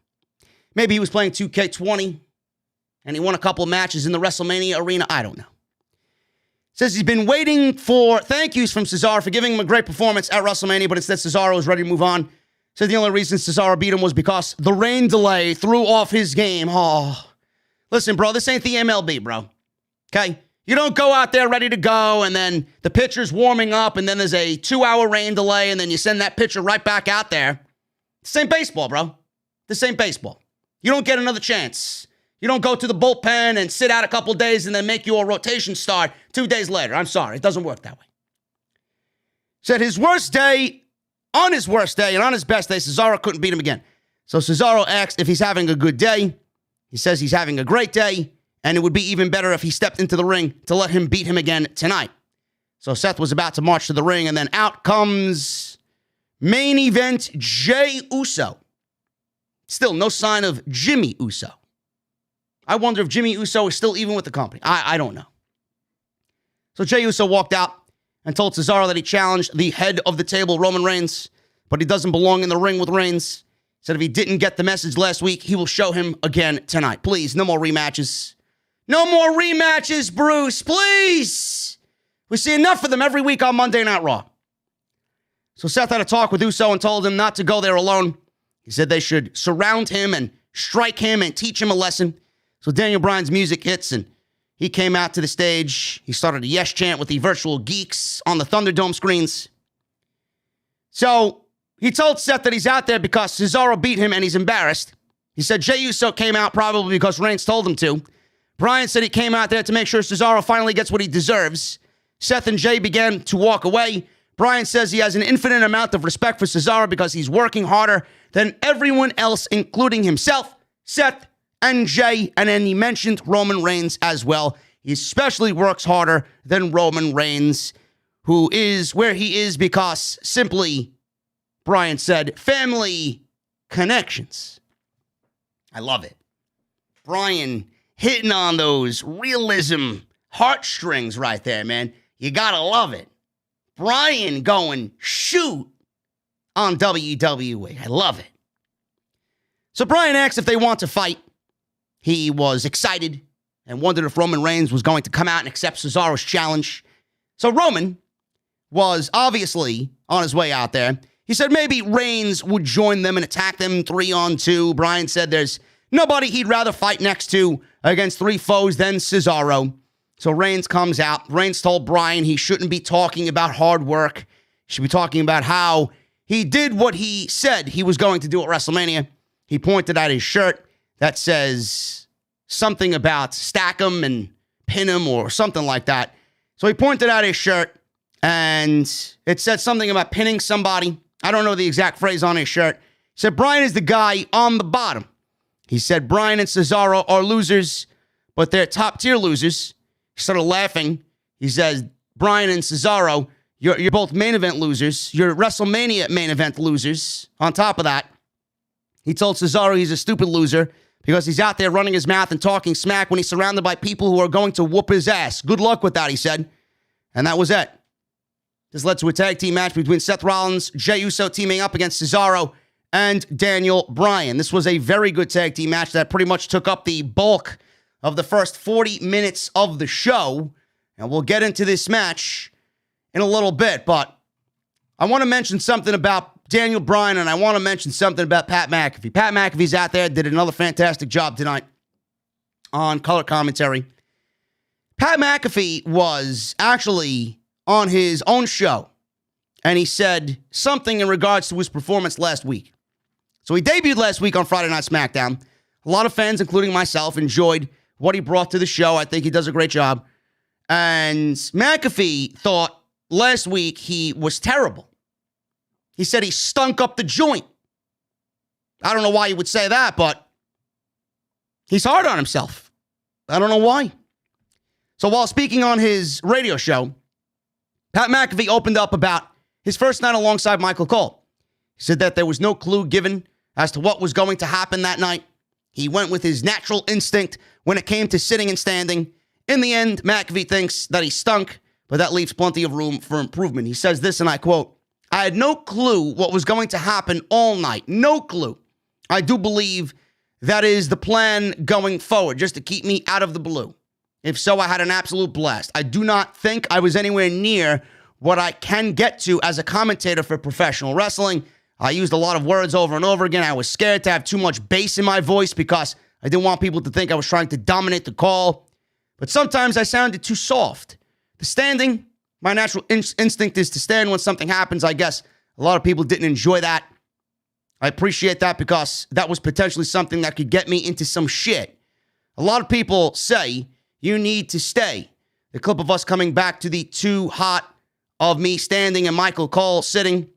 Maybe he was playing 2K20 and he won a couple of matches in the WrestleMania arena. I don't know. Says he's been waiting for thank yous from Cesaro for giving him a great performance at WrestleMania, but instead Cesaro is ready to move on. Said the only reason Cesaro beat him was because the rain delay threw off his game. Oh, listen, bro, this ain't the MLB, bro. Okay? You don't go out there ready to go, and then the pitcher's warming up, and then there's a 2-hour rain delay, and then you send that pitcher right back out there. This ain't baseball, bro. This ain't baseball. You don't get another chance. You don't go to the bullpen and sit out a couple days and then make your rotation start 2 days later. I'm sorry. It doesn't work that way. Said his worst day, on his worst day and on his best day, Cesaro couldn't beat him again. So Cesaro asked if he's having a good day. He says he's having a great day, and it would be even better if he stepped into the ring to let him beat him again tonight. So Seth was about to march to the ring, and then out comes main event Jey Uso. Still no sign of Jimmy Uso. I wonder if Jimmy Uso is still even with the company. I don't know. So Jey Uso walked out and told Cesaro that he challenged the head of the table, Roman Reigns, but he doesn't belong in the ring with Reigns. Said if he didn't get the message last week, he will show him again tonight. Please, no more rematches. No more rematches, Bruce, please. We see enough of them every week on Monday Night Raw. So Seth had a talk with Uso and told him not to go there alone. He said they should surround him and strike him and teach him a lesson. So Daniel Bryan's music hits, and he came out to the stage. He started a yes chant with the virtual geeks on the Thunderdome screens. So he told Seth that he's out there because Cesaro beat him and he's embarrassed. He said Jey Uso came out probably because Reigns told him to. Bryan said he came out there to make sure Cesaro finally gets what he deserves. Seth and Jey began to walk away. Bryan says he has an infinite amount of respect for Cesaro because he's working harder than everyone else, including himself, Seth, and Jey, and then he mentioned Roman Reigns as well. He especially works harder than Roman Reigns, who is where he is because simply, Bryan said, family connections. I love it. Bryan hitting on those realism heartstrings right there, man. You gotta love it. Bryan going shoot on WWE. I love it. So Bryan asked if they want to fight. He was excited and wondered if Roman Reigns was going to come out and accept Cesaro's challenge. So Roman was obviously on his way out there. He said maybe Reigns would join them and attack them 3-on-2. Bryan said there's nobody he'd rather fight next to against 3 foes than Cesaro. So Reigns comes out. Reigns told Bryan he shouldn't be talking about hard work. He should be talking about how he did what he said he was going to do at WrestleMania. He pointed at his shirt that says something about stack him and pin him or something like that. So he pointed at his shirt and it said something about pinning somebody. I don't know the exact phrase on his shirt. He said Bryan is the guy on the bottom. He said Bryan and Cesaro are losers, but they're top tier losers. He started laughing. He says, Bryan and Cesaro, you're both main event losers. You're WrestleMania main event losers. On top of that, he told Cesaro he's a stupid loser because he's out there running his mouth and talking smack when he's surrounded by people who are going to whoop his ass. Good luck with that, he said. And that was it. This led to a tag team match between Seth Rollins, Jey Uso teaming up against Cesaro, and Daniel Bryan. This was a very good tag team match that pretty much took up the bulk of the first 40 minutes of the show. And we'll get into this match in a little bit. But I want to mention something about Daniel Bryan, and I want to mention something about Pat McAfee. Pat McAfee's out there, did another fantastic job tonight on color commentary. Pat McAfee was actually on his own show, and he said something in regards to his performance last week. So he debuted last week on Friday Night SmackDown. A lot of fans, including myself, enjoyed what he brought to the show. I think he does a great job. And McAfee thought last week he was terrible. He said he stunk up the joint. I don't know why he would say that, but he's hard on himself. I don't know why. So while speaking on his radio show, Pat McAfee opened up about his first night alongside Michael Cole. He said that there was no clue given as to what was going to happen that night. He went with his natural instinct when it came to sitting and standing. In the end, McAfee thinks that he stunk, but that leaves plenty of room for improvement. He says this, and I quote, "I had no clue what was going to happen all night. No clue. I do believe that is the plan going forward, just to keep me out of the blue. If so, I had an absolute blast. I do not think I was anywhere near what I can get to as a commentator for professional wrestling. I used a lot of words over and over again. I was scared to have too much bass in my voice because I didn't want people to think I was trying to dominate the call. But sometimes I sounded too soft. The standing, my natural instinct is to stand when something happens. I guess a lot of people didn't enjoy that. I appreciate that because that was potentially something that could get me into some shit. A lot of people say you need to stay. The clip of us coming back to the too hot of me standing and Michael Cole sitting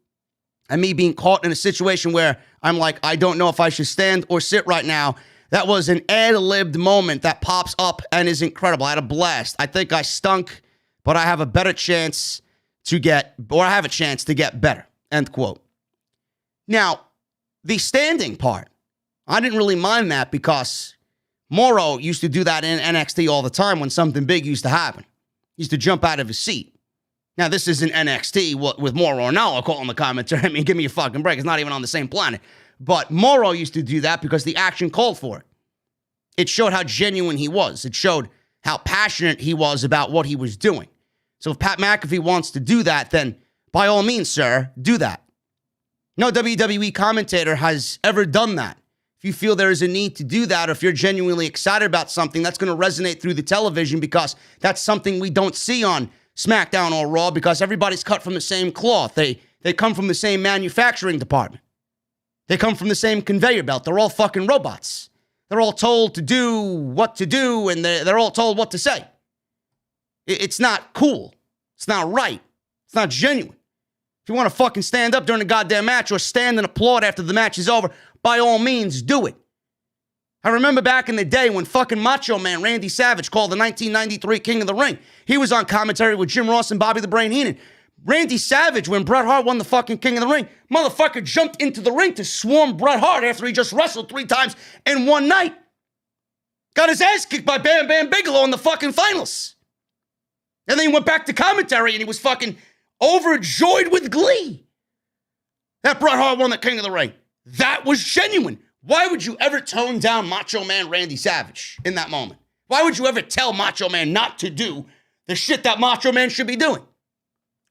and me being caught in a situation where I'm like, I don't know if I should stand or sit right now. That was an ad-libbed moment that pops up and is incredible. I had a blast. I think I stunk, but I have a better chance to get, or I have a chance to get better, end quote. Now, the standing part, I didn't really mind that because Morrow used to do that in NXT all the time when something big used to happen. He used to jump out of his seat. Now, this isn't NXT with Morrow or Nala calling the commentary. I mean, give me a fucking break. It's not even on the same planet. But Morrow used to do that because the action called for it. It showed how genuine he was. It showed how passionate he was about what he was doing. So if Pat McAfee wants to do that, then by all means, sir, do that. No WWE commentator has ever done that. If you feel there is a need to do that, or if you're genuinely excited about something, that's going to resonate through the television because that's something we don't see on SmackDown or Raw because everybody's cut from the same cloth. They come from the same manufacturing department. They come from the same conveyor belt. They're all fucking robots. They're all told to do what to do, and they're all told what to say. It's not cool. It's not right. It's not genuine. If you want to fucking stand up during a goddamn match or stand and applaud after the match is over, by all means, do it. I remember back in the day when fucking Macho Man Randy Savage called the 1993 King of the Ring. He was on commentary with Jim Ross and Bobby the Brain Heenan. Randy Savage, when Bret Hart won the fucking King of the Ring, motherfucker jumped into the ring to swarm Bret Hart after he just wrestled 3 times in one night. Got his ass kicked by Bam Bam Bigelow in the fucking finals. And then he went back to commentary and he was fucking overjoyed with glee that Bret Hart won the King of the Ring. That was genuine. Why would you ever tone down Macho Man Randy Savage in that moment? Why would you ever tell Macho Man not to do the shit that Macho Man should be doing?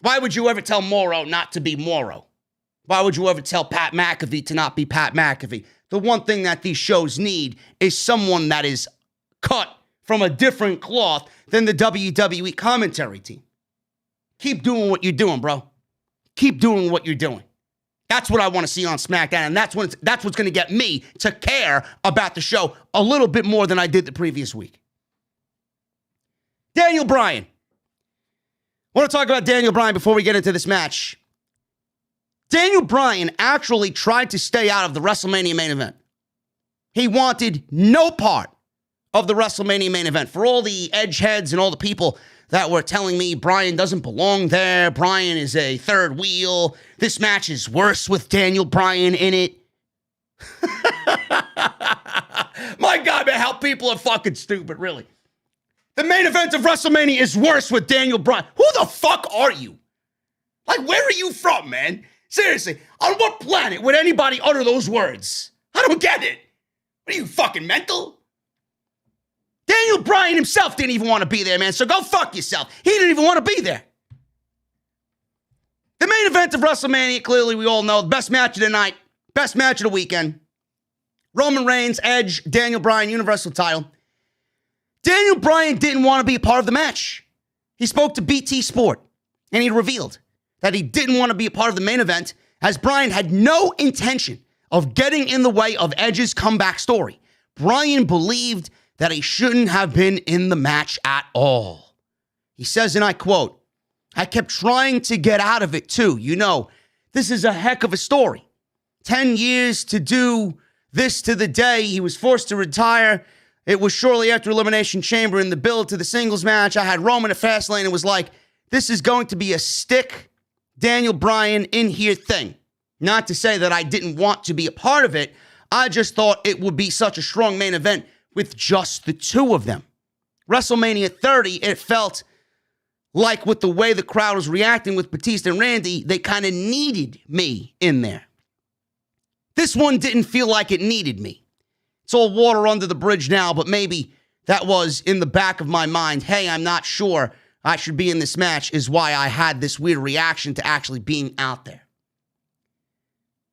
Why would you ever tell Morrow not to be Morrow? Why would you ever tell Pat McAfee to not be Pat McAfee? The one thing that these shows need is someone that is cut from a different cloth than the WWE commentary team. Keep doing what you're doing, bro. Keep doing what you're doing. That's what I want to see on SmackDown, and that's what's going to get me to care about the show a little bit more than I did the previous week. Daniel Bryan. I want to talk about Daniel Bryan before we get into this match. Daniel Bryan actually tried to stay out of the WrestleMania main event. He wanted no part of the WrestleMania main event. For all the edgeheads and all the people that were telling me Bryan doesn't belong there, Bryan is a third wheel, this match is worse with Daniel Bryan in it. My God, man, how people are fucking stupid, really. The main event of WrestleMania is worse with Daniel Bryan. Who the fuck are you? Like, where are you from, man? Seriously, on what planet would anybody utter those words? I don't get it. What are you, fucking mental? Daniel Bryan himself didn't even want to be there, man. So go fuck yourself. He didn't even want to be there. The main event of WrestleMania, clearly we all know, the best match of the night, best match of the weekend. Roman Reigns, Edge, Daniel Bryan, Universal title. Daniel Bryan didn't want to be a part of the match. He spoke to BT Sport, and he revealed that he didn't want to be a part of the main event, as Bryan had no intention of getting in the way of Edge's comeback story. Bryan believed that he shouldn't have been in the match at all. He says, and I quote, "I kept trying to get out of it too. You know, this is a heck of a story. 10 years to do this to the day he was forced to retire. It was shortly after Elimination Chamber in the build to the singles match. I had Roman at Fastlane and was like, this is going to be a stick Daniel Bryan in here thing. Not to say that I didn't want to be a part of it. I just thought it would be such a strong main event with just the two of them. WrestleMania 30, it felt like with the way the crowd was reacting with Batista and Randy, they kind of needed me in there. This one didn't feel like it needed me. It's all water under the bridge now, but maybe that was in the back of my mind. Hey, I'm not sure I should be in this match is why I had this weird reaction to actually being out there.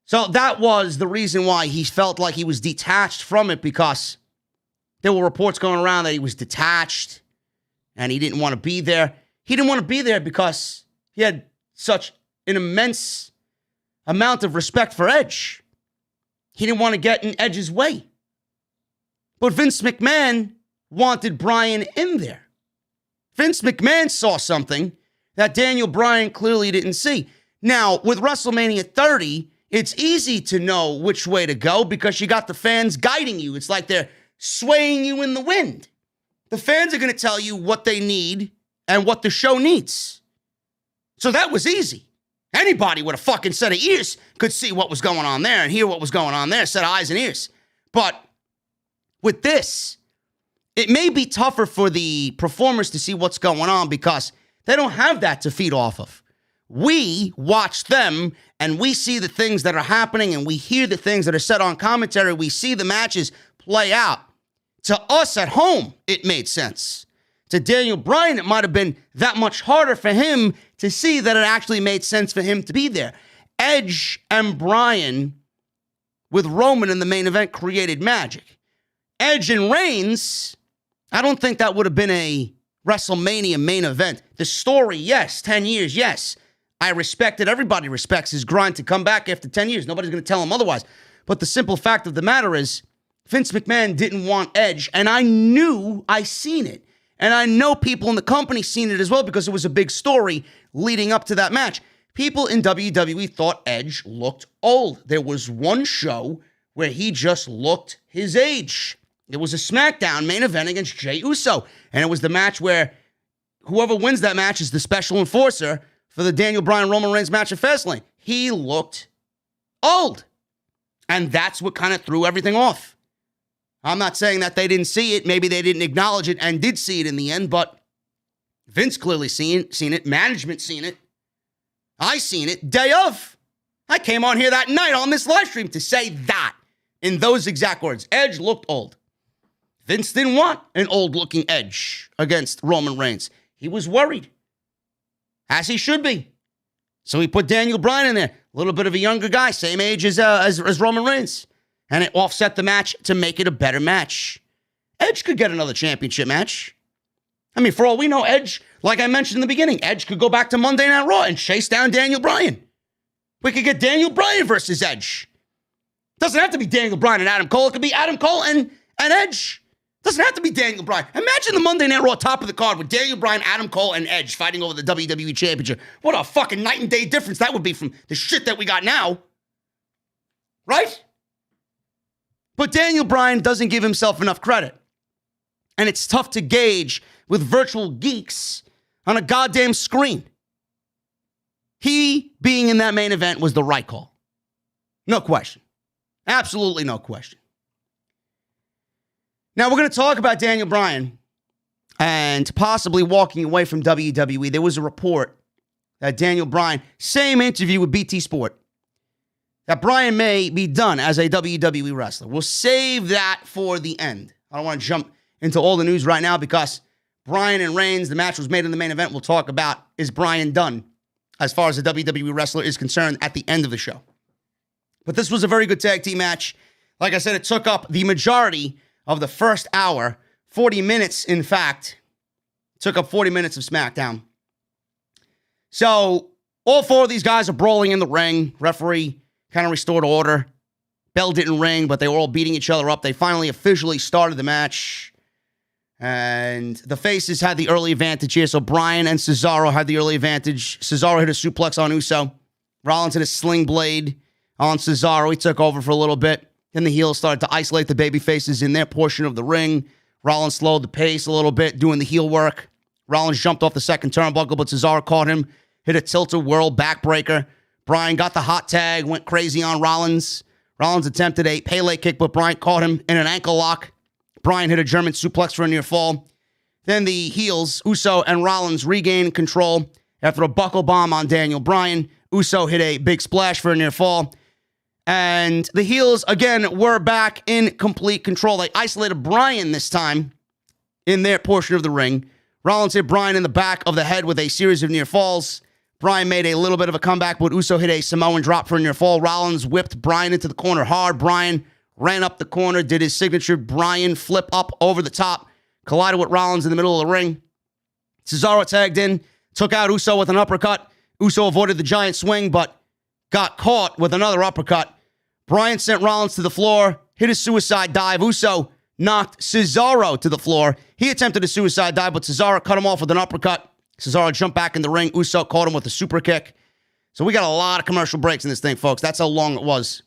So that was the reason why he felt like he was detached from it, because there were reports going around that he was detached and he didn't want to be there. He didn't want to be there because he had such an immense amount of respect for Edge. He didn't want to get in Edge's way. But Vince McMahon wanted Bryan in there. Vince McMahon saw something that Daniel Bryan clearly didn't see. Now, with WrestleMania 30, it's easy to know which way to go because you got the fans guiding you. It's like they're swaying you in the wind. The fans are going to tell you what they need and what the show needs. So that was easy. Anybody with a fucking set of ears could see what was going on there and hear what was going on there, set of eyes and ears. But with this, it may be tougher for the performers to see what's going on because they don't have that to feed off of. We watch them and we see the things that are happening and we hear the things that are said on commentary. We see the matches play out. To us at home, it made sense. To Daniel Bryan, it might have been that much harder for him to see that it actually made sense for him to be there. Edge and Bryan with Roman in the main event created magic. Edge and Reigns, I don't think that would have been a WrestleMania main event. The story, yes. 10 years, yes. I respect it. Everybody respects his grind to come back after 10 years. Nobody's going to tell him otherwise. But the simple fact of the matter is, Vince McMahon didn't want Edge, and I knew I seen it. And I know people in the company seen it as well because it was a big story leading up to that match. People in WWE thought Edge looked old. There was one show where he just looked his age. It was a SmackDown main event against Jey Uso. And it was the match where whoever wins that match is the special enforcer for the Daniel Bryan Roman Reigns match at Fastlane. He looked old. And that's what kind of threw everything off. I'm not saying that they didn't see it. Maybe they didn't acknowledge it and did see it in the end, but Vince clearly seen it. Management seen it. I seen it. Day of. I came on here that night on this live stream to say that in those exact words. Edge looked old. Vince didn't want an old-looking Edge against Roman Reigns. He was worried, as he should be. So he put Daniel Bryan in there, a little bit of a younger guy, same age as Roman Reigns. And it offset the match to make it a better match. Edge could get another championship match. I mean, for all we know, Edge, like I mentioned in the beginning, Edge could go back to Monday Night Raw and chase down Daniel Bryan. We could get Daniel Bryan versus Edge. Doesn't have to be Daniel Bryan and Adam Cole. It could be Adam Cole and Edge. Doesn't have to be Daniel Bryan. Imagine the Monday Night Raw top of the card with Daniel Bryan, Adam Cole, and Edge fighting over the WWE Championship. What a fucking night and day difference that would be from the shit that we got now. Right? But Daniel Bryan doesn't give himself enough credit. And it's tough to gauge with virtual geeks on a goddamn screen. He being in that main event was the right call. No question. Absolutely no question. Now we're going to talk about Daniel Bryan and possibly walking away from WWE. There was a report that Daniel Bryan, same interview with BT Sport, that Bryan may be done as a WWE wrestler. We'll save that for the end. I don't want to jump into all the news right now because Bryan and Reigns, the match was made in the main event. We'll talk about, is Bryan done as far as the WWE wrestler is concerned at the end of the show. But this was a very good tag team match. Like I said, it took up the majority of the first hour, 40 minutes, in fact. Took up 40 minutes of SmackDown. So, all four of these guys are brawling in the ring. Referee kind of restored order. Bell didn't ring, but they were all beating each other up. They finally officially started the match. And the faces had the early advantage here. So Bryan and Cesaro had the early advantage. Cesaro hit a suplex on Uso. Rollins hit a sling blade on Cesaro. He took over for a little bit. Then the heels started to isolate the baby faces in their portion of the ring. Rollins slowed the pace a little bit, doing the heel work. Rollins jumped off the second turnbuckle, but Cesaro caught him. Hit a tilt-a-whirl backbreaker. Bryan got the hot tag, went crazy on Rollins. Rollins attempted a Pele kick, but Bryan caught him in an ankle lock. Bryan hit a German suplex for a near fall. Then the heels, Uso and Rollins, regained control after a buckle bomb on Daniel Bryan. Uso hit a big splash for a near fall. And the heels, again, were back in complete control. They isolated Bryan this time in their portion of the ring. Rollins hit Bryan in the back of the head with a series of near falls. Bryan made a little bit of a comeback, but Uso hit a Samoan drop for a near fall. Rollins whipped Bryan into the corner hard. Bryan ran up the corner, did his signature Bryan flip up over the top, collided with Rollins in the middle of the ring. Cesaro tagged in, took out Uso with an uppercut. Uso avoided the giant swing, but got caught with another uppercut. Bryan sent Rollins to the floor, hit a suicide dive. Uso knocked Cesaro to the floor. He attempted a suicide dive, but Cesaro cut him off with an uppercut. Cesaro jumped back in the ring. Uso caught him with a super kick. So we got a lot of commercial breaks in this thing, folks. That's how long it was.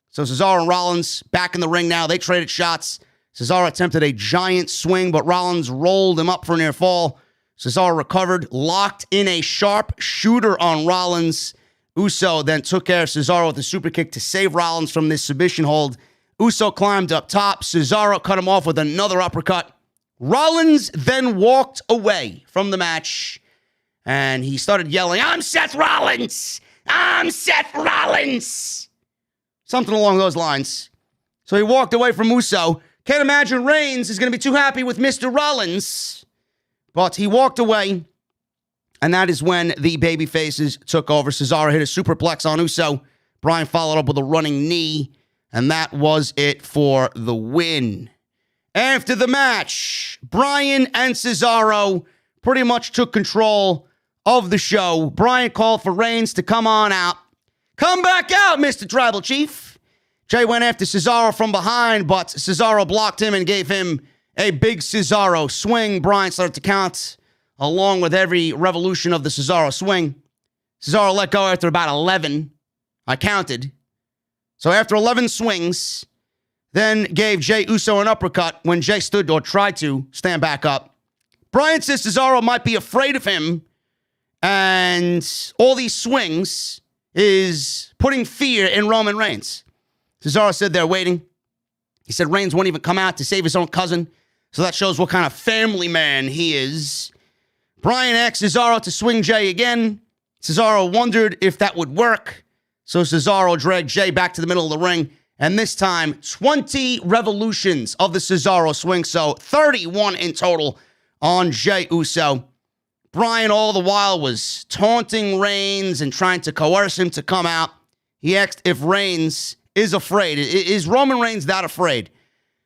So Cesaro and Rollins back in the ring now. They traded shots. Cesaro attempted a giant swing, but Rollins rolled him up for a near fall. Cesaro recovered, locked in a sharp shooter on Rollins. Uso then took care of Cesaro with a super kick to save Rollins from this submission hold. Uso climbed up top. Cesaro cut him off with another uppercut. Rollins then walked away from the match, and he started yelling, "I'm Seth Rollins! I'm Seth Rollins!" Something along those lines. So he walked away from Uso. Can't imagine Reigns is going to be too happy with Mr. Rollins. But he walked away, and that is when the baby faces took over. Cesaro hit a superplex on Uso. Bryan followed up with a running knee, and that was it for the win. After the match, Bryan and Cesaro pretty much took control of the show. Bryan called for Reigns to come on out. Come back out, Mr. Tribal Chief. Jay went after Cesaro from behind, but Cesaro blocked him and gave him a big Cesaro swing. Bryan started to count along with every revolution of the Cesaro swing. Cesaro let go after about 11. I counted. So after 11 swings, then gave Jey Uso an uppercut when Jey stood or tried to stand back up. Bryan says Cesaro might be afraid of him, and all these swings is putting fear in Roman Reigns. Cesaro said they're waiting. He said Reigns won't even come out to save his own cousin, so that shows what kind of family man he is. Bryan asked Cesaro to swing Jey again. Cesaro wondered if that would work, so Cesaro dragged Jey back to the middle of the ring. And this time, 20 revolutions of the Cesaro swing. So 31 in total on Jey Uso. Bryan all the while was taunting Reigns and trying to coerce him to come out. He asked if Reigns is afraid. Is Roman Reigns that afraid?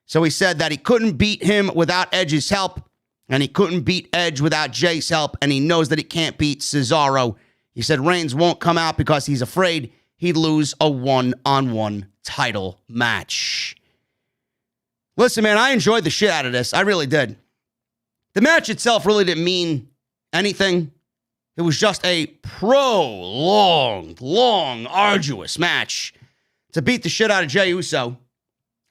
So he said that he couldn't beat him without Edge's help. And he couldn't beat Edge without Jey's help. And he knows that he can't beat Cesaro. He said Reigns won't come out because he's afraid he'd lose a one-on-one title match. Listen, man, I enjoyed the shit out of this. I really did. The match itself really didn't mean anything. It was just a prolonged, long, arduous match to beat the shit out of Jey Uso.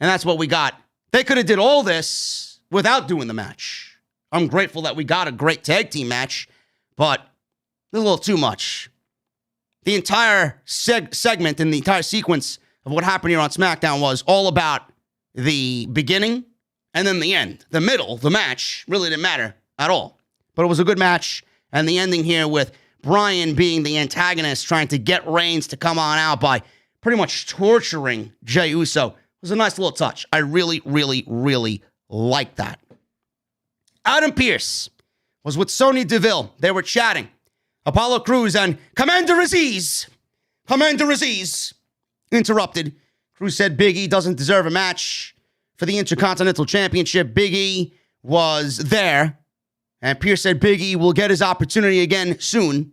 And that's what we got. They could have did all this without doing the match. I'm grateful that we got a great tag team match, but a little too much. The entire segment and the entire sequence of what happened here on SmackDown was all about the beginning and then the end. The middle, the match, really didn't matter at all. But it was a good match. And the ending here with Bryan being the antagonist, trying to get Reigns to come on out by pretty much torturing Jey Uso, was a nice little touch. I really, really, really liked that. Adam Pearce was with Sonya Deville. They were chatting. Apollo Crews and Commander Aziz interrupted. Crews said Big E doesn't deserve a match for the Intercontinental Championship. Big E was there. And Pearce said Big E will get his opportunity again soon.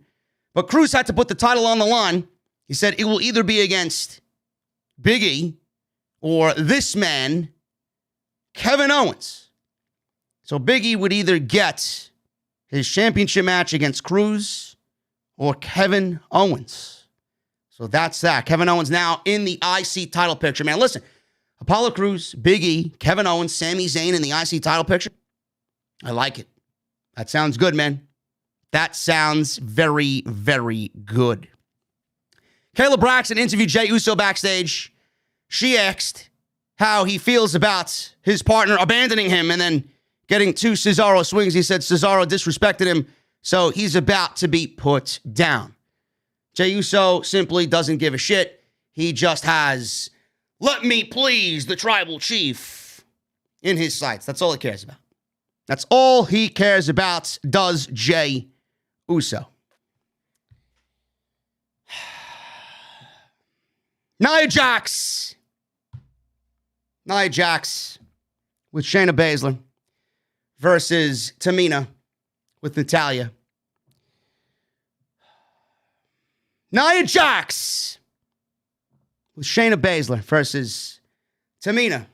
But Crews had to put the title on the line. He said it will either be against Big E or this man, Kevin Owens. So Big E would either get his championship match against Crews or Kevin Owens. So that's that. Kevin Owens now in the IC title picture. Man, listen, Apollo Crews, Big E, Kevin Owens, Sami Zayn in the IC title picture. I like it. That sounds good, man. That sounds very, very good. Kayla Braxton interviewed Jey Uso backstage. She asked how he feels about his partner abandoning him and then getting two Cesaro swings. He said Cesaro disrespected him, so he's about to be put down. Jey Uso simply doesn't give a shit. He just has, let me please the tribal chief in his sights. That's all he cares about. That's all he cares about, does Jey Uso. Nia Jax with Shayna Baszler versus Tamina with Natalya. Nia Jax with Shayna Baszler versus Tamina.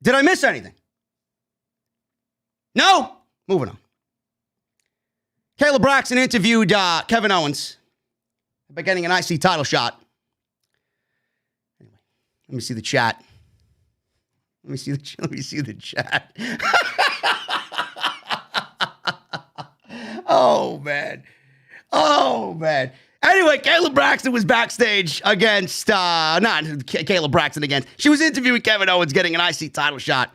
Did I miss anything? No? Moving on. Kayla Braxton interviewed Kevin Owens about getting an IC title shot. Anyway, let me see the chat. Let me see the chat. Oh, man. Anyway, Kayla Braxton was backstage against, not Kayla Braxton again. She was interviewing Kevin Owens getting an IC title shot.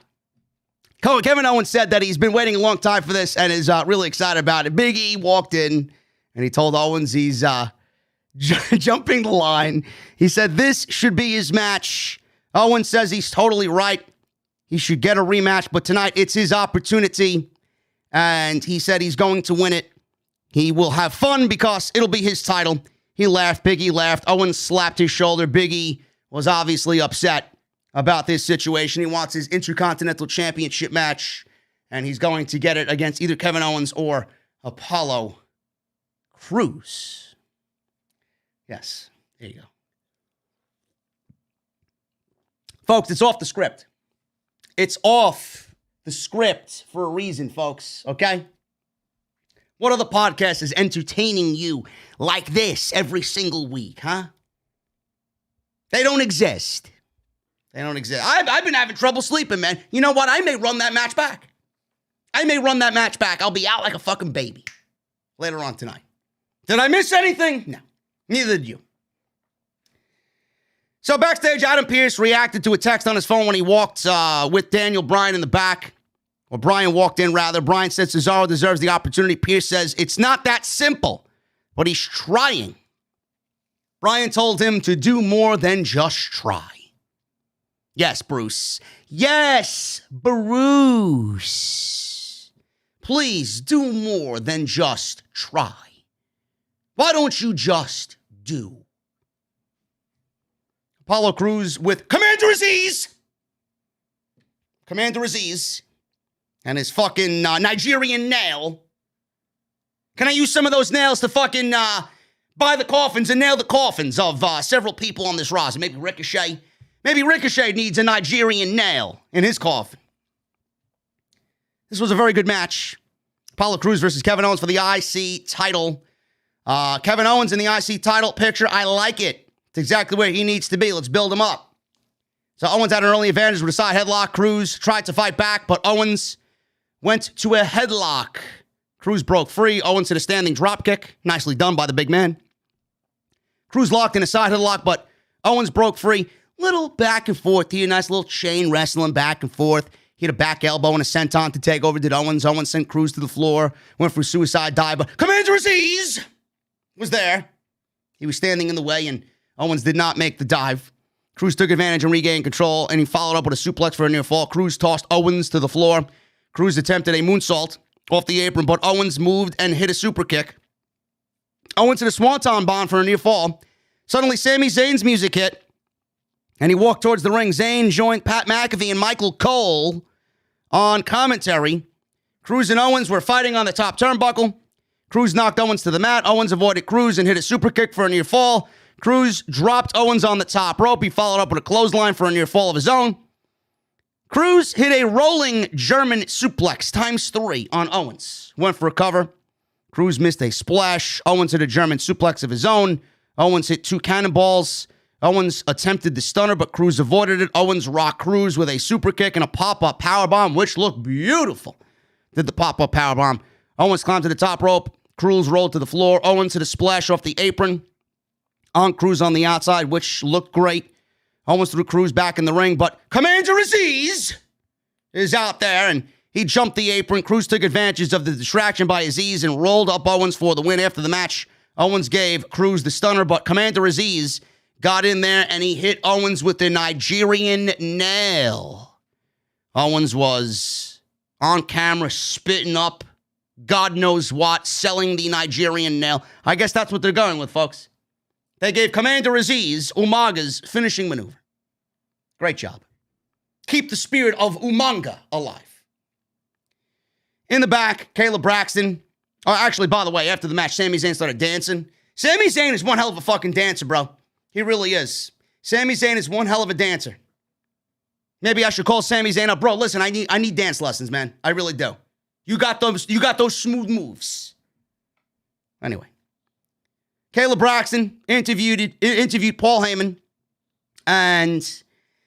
Kevin Owens said that he's been waiting a long time for this and is really excited about it. Big E walked in and he told Owens he's jumping the line. He said this should be his match. Owens says he's totally right. He should get a rematch, but tonight it's his opportunity. And he said he's going to win it. He will have fun because it'll be his title. He laughed. Big E laughed. Owens slapped his shoulder. Big E was obviously upset about this situation. He wants his Intercontinental Championship match, and he's going to get it against either Kevin Owens or Apollo Crews. Yes, there you go. Folks, it's off the script. It's off the script for a reason, folks, okay? What other podcast is entertaining you like this every single week, huh? They don't exist. I've been having trouble sleeping, man. You know what? I may run that match back. I'll be out like a fucking baby later on tonight. Did I miss anything? No. Neither did you. So backstage, Adam Pearce reacted to a text on his phone when he walked with Daniel Bryan in the back. Or Bryan walked in, rather. Bryan said Cesaro deserves the opportunity. Pearce says it's not that simple, but he's trying. Bryan told him to do more than just try. Yes, Bruce. Yes, Bruce. Please do more than just try. Why don't you just do? Apollo Crews with Commander Aziz. And his fucking Nigerian nail. Can I use some of those nails to fucking by the coffins and nail the coffins of several people on this roster. Maybe Ricochet. Maybe Ricochet needs a Nigerian nail in his coffin. This was a very good match. Apollo Crews versus Kevin Owens for the IC title. Kevin Owens in the IC title picture. I like it. It's exactly where he needs to be. Let's build him up. So Owens had an early advantage with a side headlock. Crews tried to fight back, but Owens went to a headlock. Crews broke free. Owens hit a standing dropkick. Nicely done by the big man. Crews locked in a side headlock, but Owens broke free. Little back and forth here. Nice little chain wrestling back and forth. He had a back elbow and a senton to take over. Did Owens. Owens sent Crews to the floor. Went for a suicide dive. But Commander Aziz was there. He was standing in the way, and Owens did not make the dive. Crews took advantage and regained control, and he followed up with a suplex for a near fall. Crews tossed Owens to the floor. Crews attempted a moonsault off the apron, but Owens moved and hit a super kick. Owens hit a swanton bomb for a near fall. Suddenly, Sami Zayn's music hit, and he walked towards the ring. Zayn joined Pat McAfee and Michael Cole on commentary. Crews and Owens were fighting on the top turnbuckle. Crews knocked Owens to the mat. Owens avoided Crews and hit a super kick for a near fall. Crews dropped Owens on the top rope. He followed up with a clothesline for a near fall of his own. Crews hit a rolling German suplex ×3 on Owens. Went for a cover. Crews missed a splash. Owens hit a German suplex of his own. Owens hit 2 cannonballs. Owens attempted the stunner, but Crews avoided it. Owens rocked Crews with a super kick and a pop-up powerbomb, which looked beautiful. Did the pop-up powerbomb. Owens climbed to the top rope. Crews rolled to the floor. Owens hit a splash off the apron on Crews on the outside, which looked great. Owens threw Crews back in the ring, but Commander Aziz is out there, and he jumped the apron. Crews took advantage of the distraction by Aziz and rolled up Owens for the win. After the match, Owens gave Crews the stunner, but Commander Aziz got in there, and he hit Owens with the Nigerian nail. Owens was on camera spitting up God knows what, selling the Nigerian nail. I guess that's what they're going with, folks. They gave Commander Aziz Umaga's finishing maneuver. Great job. Keep the spirit of Umanga alive. In the back, Caleb Braxton. Oh, actually, by the way, after the match, Sami Zayn started dancing. Sami Zayn is one hell of a fucking dancer, bro. He really is. Sami Zayn is one hell of a dancer. Maybe I should call Sami Zayn up. Bro, listen, I need dance lessons, man. I really do. You got those smooth moves. Anyway. Caleb Braxton interviewed Paul Heyman, and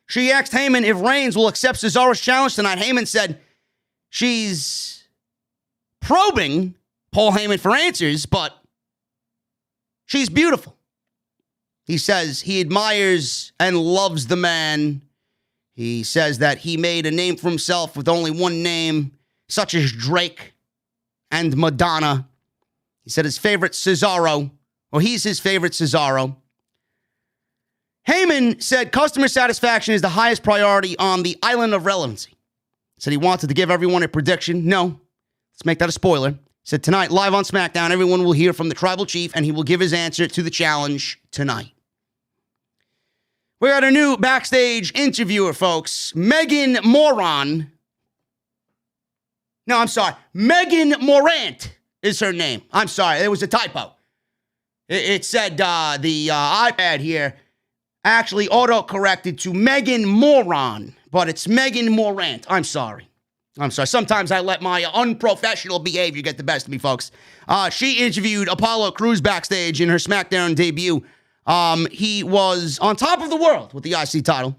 she asked Heyman if Reigns will accept Cesaro's challenge tonight. Heyman said she's probing Paul Heyman for answers, but she's beautiful. He says he admires and loves the man. He says that he made a name for himself with only one name, such as Drake and Madonna. He said his favorite Cesaro. Well, he's his favorite Cesaro. Heyman said customer satisfaction is the highest priority on the island of relevancy. Said he wanted to give everyone a prediction. No, let's make that a spoiler. Said tonight, live on SmackDown, everyone will hear from the tribal chief, and he will give his answer to the challenge tonight. We got a new backstage interviewer, folks. Megan Moran. No, I'm sorry. Megan Morant is her name. I'm sorry. It was a typo. It said the iPad here actually auto-corrected to Megan Moran, but it's Megan Morant. I'm sorry. Sometimes I let my unprofessional behavior get the best of me, folks. She interviewed Apollo Crews backstage in her SmackDown debut. He was on top of the world with the IC title.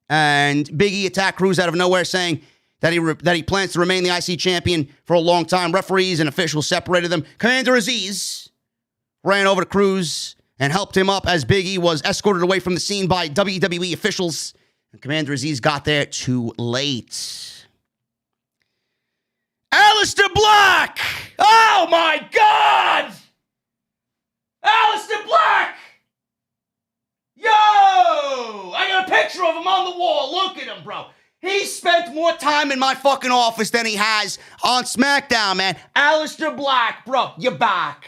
And Big E attacked Crews out of nowhere, saying that he plans to remain the IC champion for a long time. Referees and officials separated them. Commander Aziz ran over to Crews and helped him up as Big E was escorted away from the scene by WWE officials. And Commander Aziz got there too late. Aleister Black! Oh my God! Aleister Black! Yo! I got a picture of him on the wall. Look at him, bro. He spent more time in my fucking office than he has on SmackDown, man. Aleister Black, bro, you're back.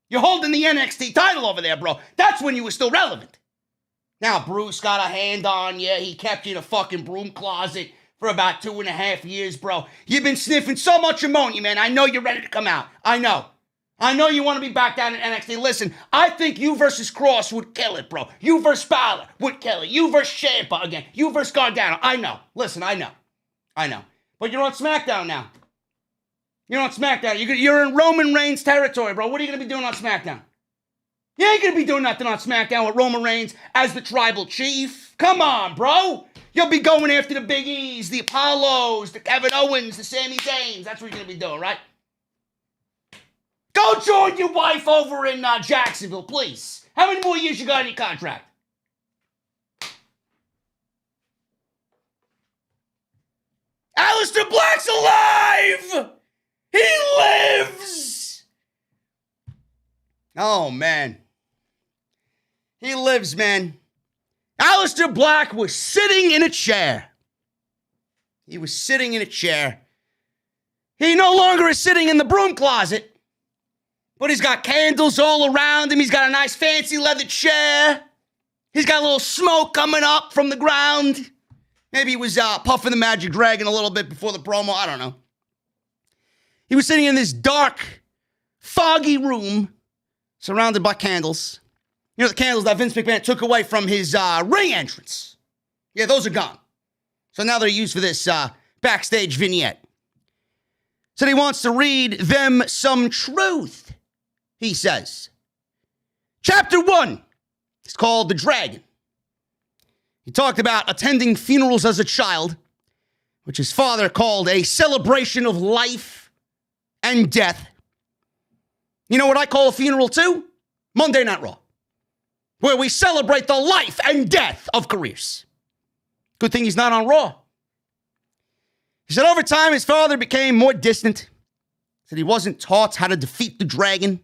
You're holding the NXT title over there, bro. That's when you were still relevant. Now, Bruce got a hand on you. He kept you in a fucking broom closet for about 2.5 years, bro. You've been sniffing so much ammonia, man. I know you're ready to come out. I know. I know you want to be back down in NXT. Listen, I think you versus Cross would kill it, bro. You versus Balor would kill it. You versus Ciampa again. You versus Gargano. I know. Listen, I know. But you're on SmackDown now. You're on SmackDown. You're in Roman Reigns territory, bro. What are you going to be doing on SmackDown? You ain't going to be doing nothing on SmackDown with Roman Reigns as the tribal chief. Come on, bro. You'll be going after the Big E's, the Apollos, the Kevin Owens, the Sami Zayns. That's what you're going to be doing, right? Go join your wife over in Jacksonville, please. How many more years you got in your contract? Aleister Black's alive! He lives! Oh, man. He lives, man. Aleister Black was sitting in a chair. He was sitting in a chair. He no longer is sitting in the broom closet. But he's got candles all around him. He's got a nice fancy leather chair. He's got a little smoke coming up from the ground. Maybe he was puffing the Magic Dragon a little bit before the promo. I don't know. He was sitting in this dark, foggy room surrounded by candles. You know, the candles that Vince McMahon took away from his ring entrance. Yeah, those are gone. So now they're used for this backstage vignette. Said he wants to read them some truth. He says, Chapter 1 is called The Dragon. He talked about attending funerals as a child, which his father called a celebration of life and death. You know what I call a funeral too? Monday Night Raw, where we celebrate the life and death of careers. Good thing he's not on Raw. He said over time, his father became more distant. Said he wasn't taught how to defeat the dragon,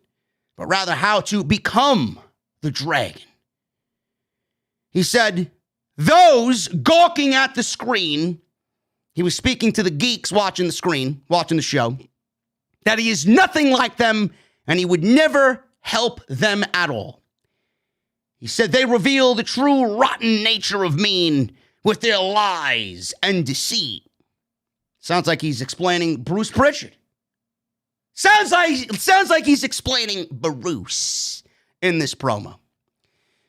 but rather how to become the dragon. He said, those gawking at the screen, he was speaking to the geeks watching the screen, watching the show, that he is nothing like them and he would never help them at all. He said they reveal the true rotten nature of mean with their lies and deceit. Sounds like he's explaining Bruce Pritchard. Sounds like he's explaining Bruce in this promo.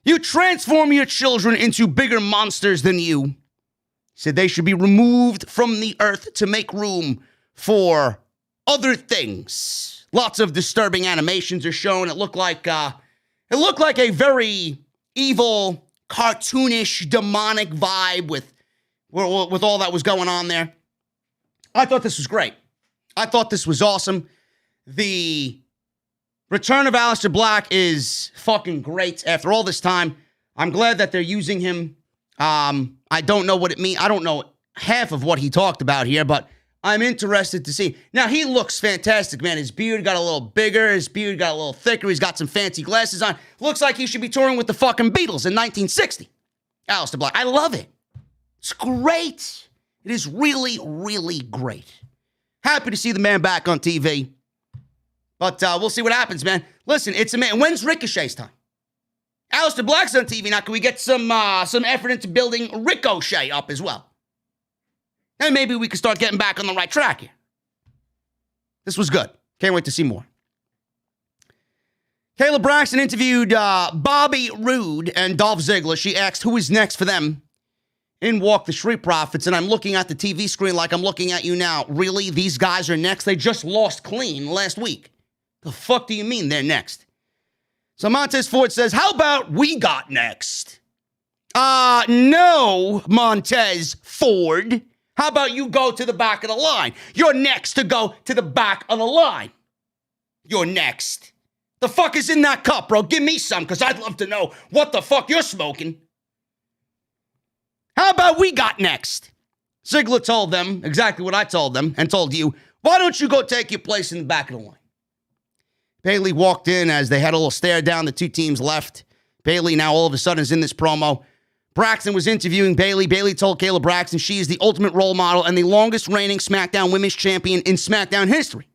You transform your children into bigger monsters than you. He said they should be removed from the earth to make room for other things. Lots of disturbing animations are shown. It looked like a very evil, cartoonish, demonic vibe with all that was going on there. I thought this was great. I thought this was awesome. The return of Aleister Black is fucking great after all this time. I'm glad that they're using him. I don't know what it means. I don't know half of what he talked about here, but I'm interested to see. Now, he looks fantastic, man. His beard got a little bigger. His beard got a little thicker. He's got some fancy glasses on. Looks like he should be touring with the fucking Beatles in 1960. Aleister Black. I love it. It's great. It is really, really great. Happy to see the man back on TV. But we'll see what happens, man. Listen, it's a man. When's Ricochet's time? Aleister Black's on TV now. Can we get some effort into building Ricochet up as well? And maybe we can start getting back on the right track here. This was good. Can't wait to see more. Kayla Braxton interviewed Bobby Roode and Dolph Ziggler. She asked who is next for them in Walk the Street Profits, and I'm looking at the TV screen like I'm looking at you now. Really? These guys are next? They just lost clean last week. The fuck do you mean they're next? So Montez Ford says, how about we got next? No, Montez Ford. How about you go to the back of the line? You're next to go to the back of the line. You're next. The fuck is in that cup, bro? Give me some, because I'd love to know what the fuck you're smoking. How about we got next? Ziggler told them exactly what I told them and told you. Why don't you go take your place in the back of the line? Bayley walked in as they had a little stare down. The two teams left. Bayley now all of a sudden is in this promo. Braxton was interviewing Bayley. Bayley told Kayla Braxton she is the ultimate role model and the longest reigning SmackDown Women's Champion in SmackDown history.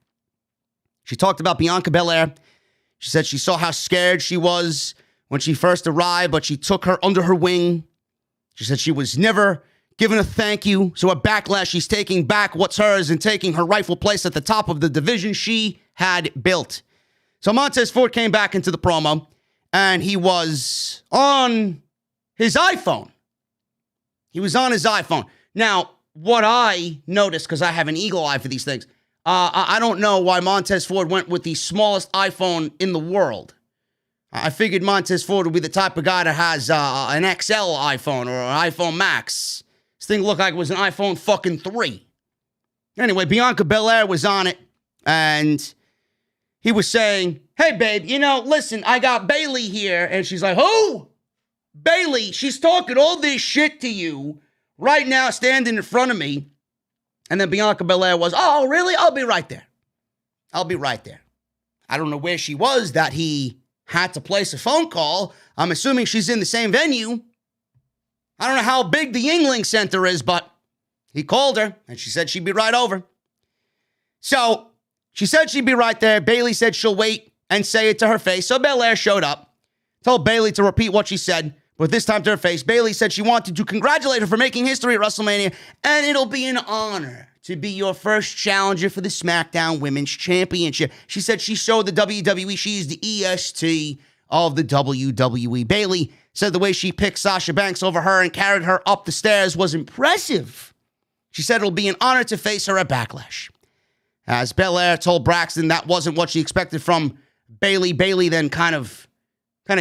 She talked about Bianca Belair. She said she saw how scared she was when she first arrived, but she took her under her wing. She said she was never given a thank you. So at Backlash, she's taking back what's hers and taking her rightful place at the top of the division she had built. So Montez Ford came back into the promo, and he was on his iPhone. He was on his iPhone. Now, what I noticed, because I have an eagle eye for these things, I don't know why Montez Ford went with the smallest iPhone in the world. I figured Montez Ford would be the type of guy that has an XL iPhone or an iPhone Max. This thing looked like it was an iPhone fucking 3. Anyway, Bianca Belair was on it, and he was saying, hey, babe, listen, I got Bayley here. And she's like, who? Bayley, she's talking all this shit to you right now, standing in front of me. And then Bianca Belair was, oh, really? I'll be right there. I'll be right there. I don't know where she was that he had to place a phone call. I'm assuming she's in the same venue. I don't know how big the Yingling Center is, but he called her, and she said she'd be right over. So she said she'd be right there. Bayley said she'll wait and say it to her face. So Belair showed up, told Bayley to repeat what she said, but this time to her face. Bayley said she wanted to congratulate her for making history at WrestleMania, and it'll be an honor to be your first challenger for the SmackDown Women's Championship. She said she showed the WWE she's the EST of the WWE. Bayley said the way she picked Sasha Banks over her and carried her up the stairs was impressive. She said it'll be an honor to face her at Backlash. As Belair told Braxton that wasn't what she expected from Bayley. Bayley then kind of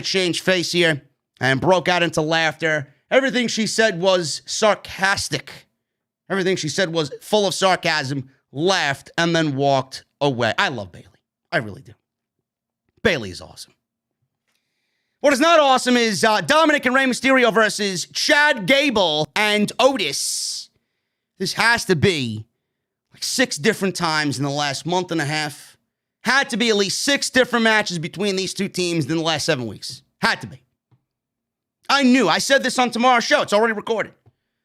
changed face here and broke out into laughter. Everything she said was sarcastic. Everything she said was full of sarcasm, laughed, and then walked away. I love Bayley. I really do. Bayley is awesome. What is not awesome is Dominik and Rey Mysterio versus Chad Gable and Otis. This has to be like 6 different times in the last month and a half. Had to be at least 6 different matches between these two teams in the last 7 weeks. Had to be. I knew. I said this on tomorrow's show. It's already recorded.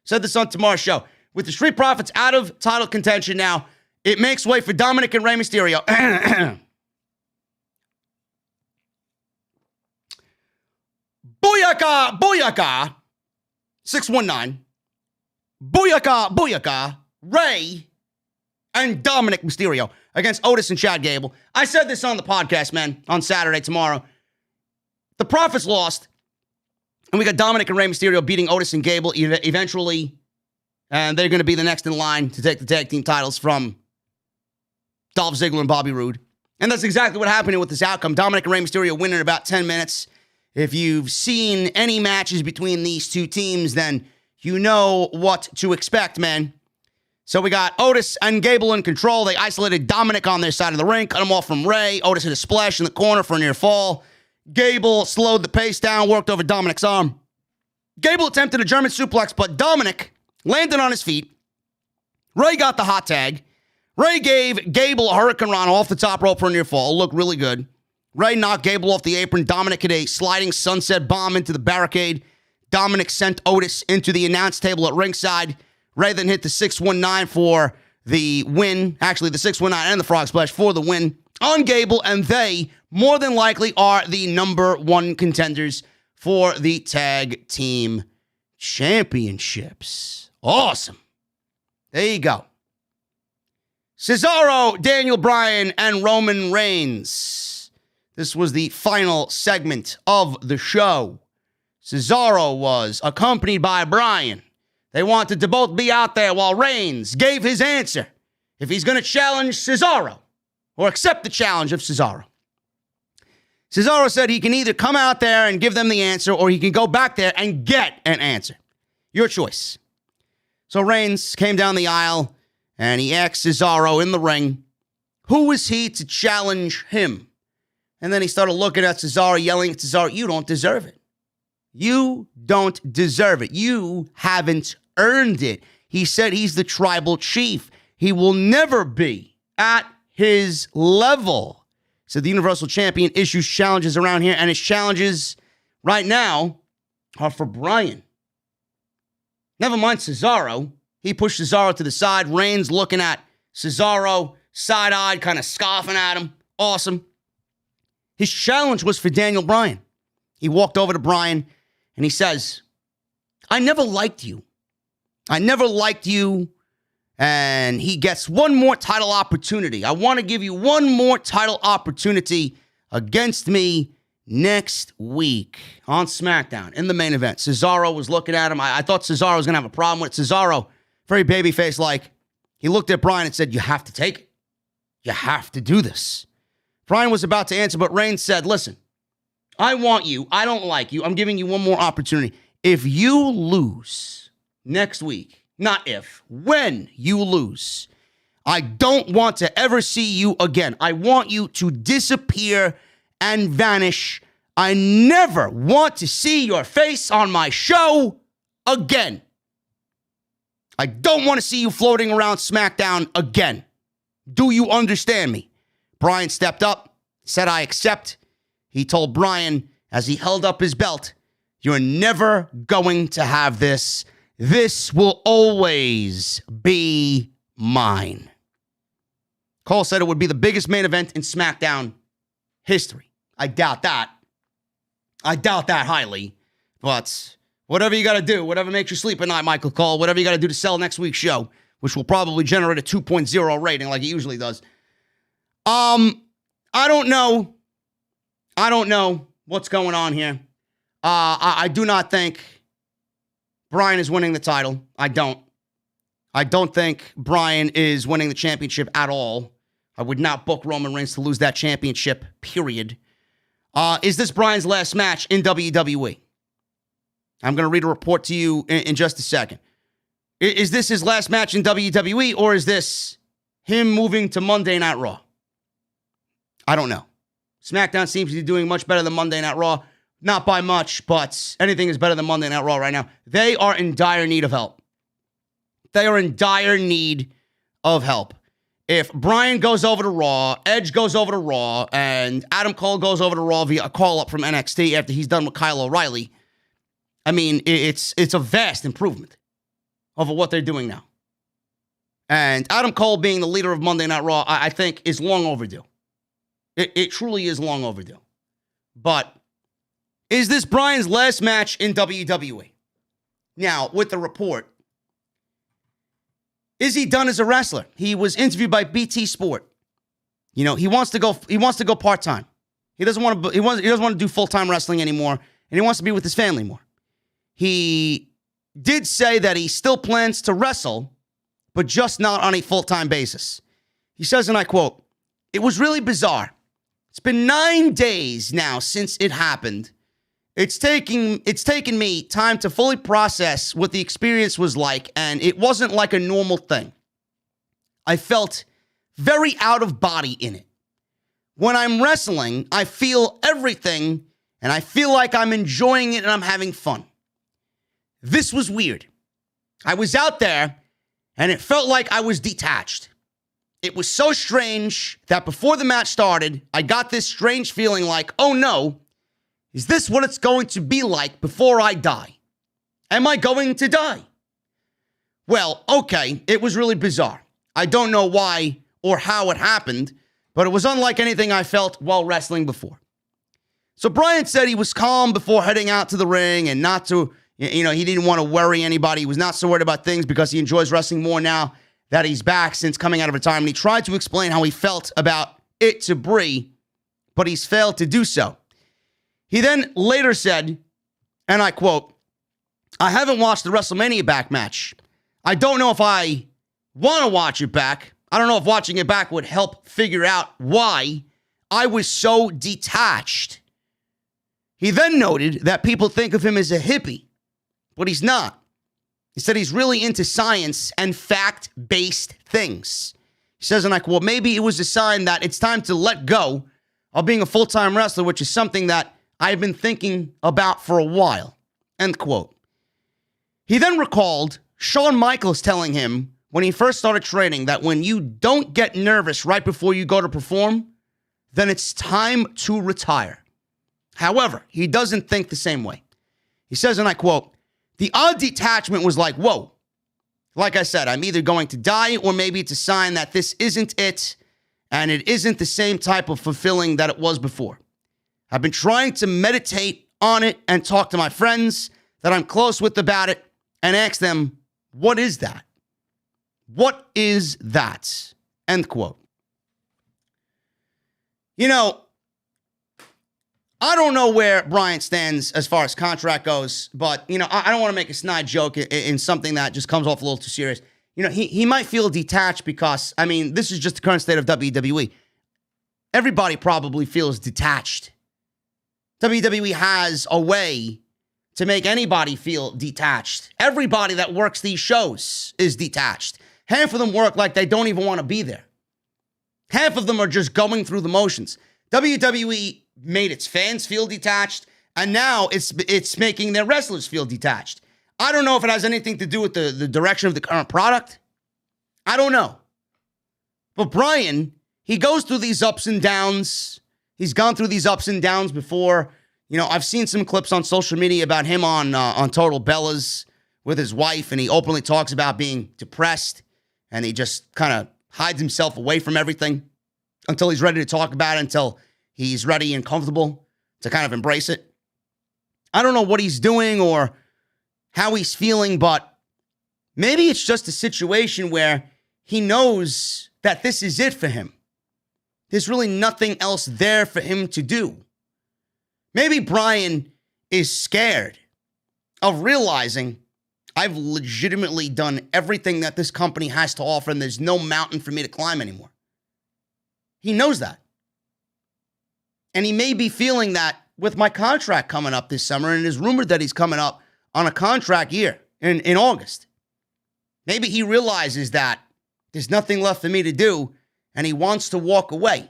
Said this on tomorrow's show. With the Street Profits out of title contention now, it makes way for Dominik and Rey Mysterio. Booyaka, booyaka. 619. Booyaka, booyaka. Rey and Dominik Mysterio against Otis and Chad Gable. I said this on the podcast, man, on Saturday, tomorrow. The Profits lost, and we got Dominik and Rey Mysterio beating Otis and Gable eventually, and they're going to be the next in line to take the tag team titles from Dolph Ziggler and Bobby Roode. And that's exactly what happened with this outcome. Dominik and Rey Mysterio win in about 10 minutes. If you've seen any matches between these two teams, then you know what to expect, man. So we got Otis and Gable in control. They isolated Dominik on their side of the ring, cut him off from Rey. Otis hit a splash in the corner for a near fall. Gable slowed the pace down, worked over Dominik's arm. Gable attempted a German suplex, but Dominik landed on his feet. Rey got the hot tag. Rey gave Gable a Hurricane Rana off the top rope for a near fall. Looked really good. Rey knocked Gable off the apron. Dominik hit a sliding sunset bomb into the barricade. Dominik sent Otis into the announce table at ringside. Rey then hit the 619 for the win. Actually, the 619 and the frog splash for the win on Gable, and they more than likely are the number 1 contenders for the tag team championships. Awesome. There you go. Cesaro, Daniel Bryan, and Roman Reigns. This was the final segment of the show. Cesaro was accompanied by Bryan. They wanted to both be out there while Reigns gave his answer if he's going to challenge Cesaro or accept the challenge of Cesaro. Cesaro said he can either come out there and give them the answer or he can go back there and get an answer. Your choice. So Reigns came down the aisle and he asked Cesaro in the ring, who is he to challenge him? And then he started looking at Cesaro, yelling at Cesaro, you don't deserve it. You don't deserve it. You haven't earned it. He said he's the tribal chief. He will never be at his level. So the Universal Champion issues challenges around here, and his challenges right now are for Bryan. Never mind Cesaro. He pushed Cesaro to the side. Reigns looking at Cesaro, side-eyed, kind of scoffing at him. Awesome. His challenge was for Daniel Bryan. He walked over to Bryan, and he says, I never liked you. I never liked you. And he gets one more title opportunity. I want to give you one more title opportunity against me next week on SmackDown in the main event. Cesaro was looking at him. I thought Cesaro was going to have a problem with it. Cesaro, very babyface-like. He looked at Bryan and said, you have to take it. You have to do this. Bryan was about to answer, but Reigns said, listen, I want you. I don't like you. I'm giving you one more opportunity. If you lose next week, not if, when you lose, I don't want to ever see you again. I want you to disappear and vanish. I never want to see your face on my show again. I don't want to see you floating around SmackDown again. Do you understand me? Bryan stepped up, said, I accept. He told Bryan as he held up his belt, you're never going to have this. This will always be mine. Cole said it would be the biggest main event in SmackDown history. I doubt that. I doubt that highly. But whatever you got to do, whatever makes you sleep at night, Michael Cole, whatever you got to do to sell next week's show, which will probably generate a 2.0 rating like it usually does. I don't know. I don't know what's going on here. I do not think Bryan is winning the title. I don't. I don't think Bryan is winning the championship at all. I would not book Roman Reigns to lose that championship, period. Is this Bryan's last match in WWE? I'm going to read a report to you in just a second. Is this his last match in WWE, or is this him moving to Monday Night Raw? I don't know. SmackDown seems to be doing much better than Monday Night Raw. Not by much, but anything is better than Monday Night Raw right now. They are in dire need of help. They are in dire need of help. If Bryan goes over to Raw, Edge goes over to Raw, and Adam Cole goes over to Raw via a call-up from NXT after he's done with Kyle O'Reilly, I mean, it's a vast improvement over what they're doing now. And Adam Cole being the leader of Monday Night Raw, I think, is long overdue. It truly is long overdue. But is this Bryan's last match in WWE? Now, with the report, is he done as a wrestler? He was interviewed by BT Sport. You know, he wants to go part-time. He doesn't want to do full-time wrestling anymore, and he wants to be with his family more. He did say that he still plans to wrestle, but just not on a full-time basis. He says, and I quote, "It was really bizarre. It's been 9 days now since it happened. It's taken me time to fully process what the experience was like, and it wasn't like a normal thing. I felt very out of body in it. When I'm wrestling, I feel everything, and I feel like I'm enjoying it and I'm having fun. This was weird. I was out there, and it felt like I was detached. It was so strange that before the match started, I got this strange feeling like, oh no, is this what it's going to be like before I die? Am I going to die? Well, okay, it was really bizarre. I don't know why or how it happened, but it was unlike anything I felt while wrestling before." So Bryan said he was calm before heading out to the ring and not to, he didn't want to worry anybody. He was not so worried about things because he enjoys wrestling more now that he's back since coming out of retirement. He tried to explain how he felt about it to Brie, but he's failed to do so. He then later said, and I quote, "I haven't watched the WrestleMania back match. I don't know if I want to watch it back. I don't know if watching it back would help figure out why I was so detached." He then noted that people think of him as a hippie, but he's not. He said he's really into science and fact-based things. He says, and I quote, "Maybe it was a sign that it's time to let go of being a full-time wrestler, which is something that I've been thinking about for a while." End quote. He then recalled Shawn Michaels telling him when he first started training that when you don't get nervous right before you go to perform, then it's time to retire. However, he doesn't think the same way. He says, and I quote, "The odd detachment was like, whoa. Like I said, I'm either going to die or maybe it's a sign that this isn't it and it isn't the same type of fulfilling that it was before. I've been trying to meditate on it and talk to my friends that I'm close with about it and ask them, what is that? What is that?" End quote. I don't know where Bryan stands as far as contract goes, but, I don't want to make a snide joke in something that just comes off a little too serious. He might feel detached because, this is just the current state of WWE. Everybody probably feels detached. WWE has a way to make anybody feel detached. Everybody that works these shows is detached. Half of them work like they don't even want to be there. Half of them are just going through the motions. WWE made its fans feel detached, and now it's making their wrestlers feel detached. I don't know if it has anything to do with the direction of the current product. I don't know. But Bryan, he goes through these ups and downs. He's gone through these ups and downs before. I've seen some clips on social media about him on Total Bellas with his wife, and he openly talks about being depressed, and he just kind of hides himself away from everything until he's ready to talk about it, until he's ready and comfortable to kind of embrace it. I don't know what he's doing or how he's feeling, but maybe it's just a situation where he knows that this is it for him. There's really nothing else there for him to do. Maybe Bryan is scared of realizing I've legitimately done everything that this company has to offer and there's no mountain for me to climb anymore. He knows that. And he may be feeling that with my contract coming up this summer, and it is rumored that he's coming up on a contract year in August. Maybe he realizes that there's nothing left for me to do and he wants to walk away.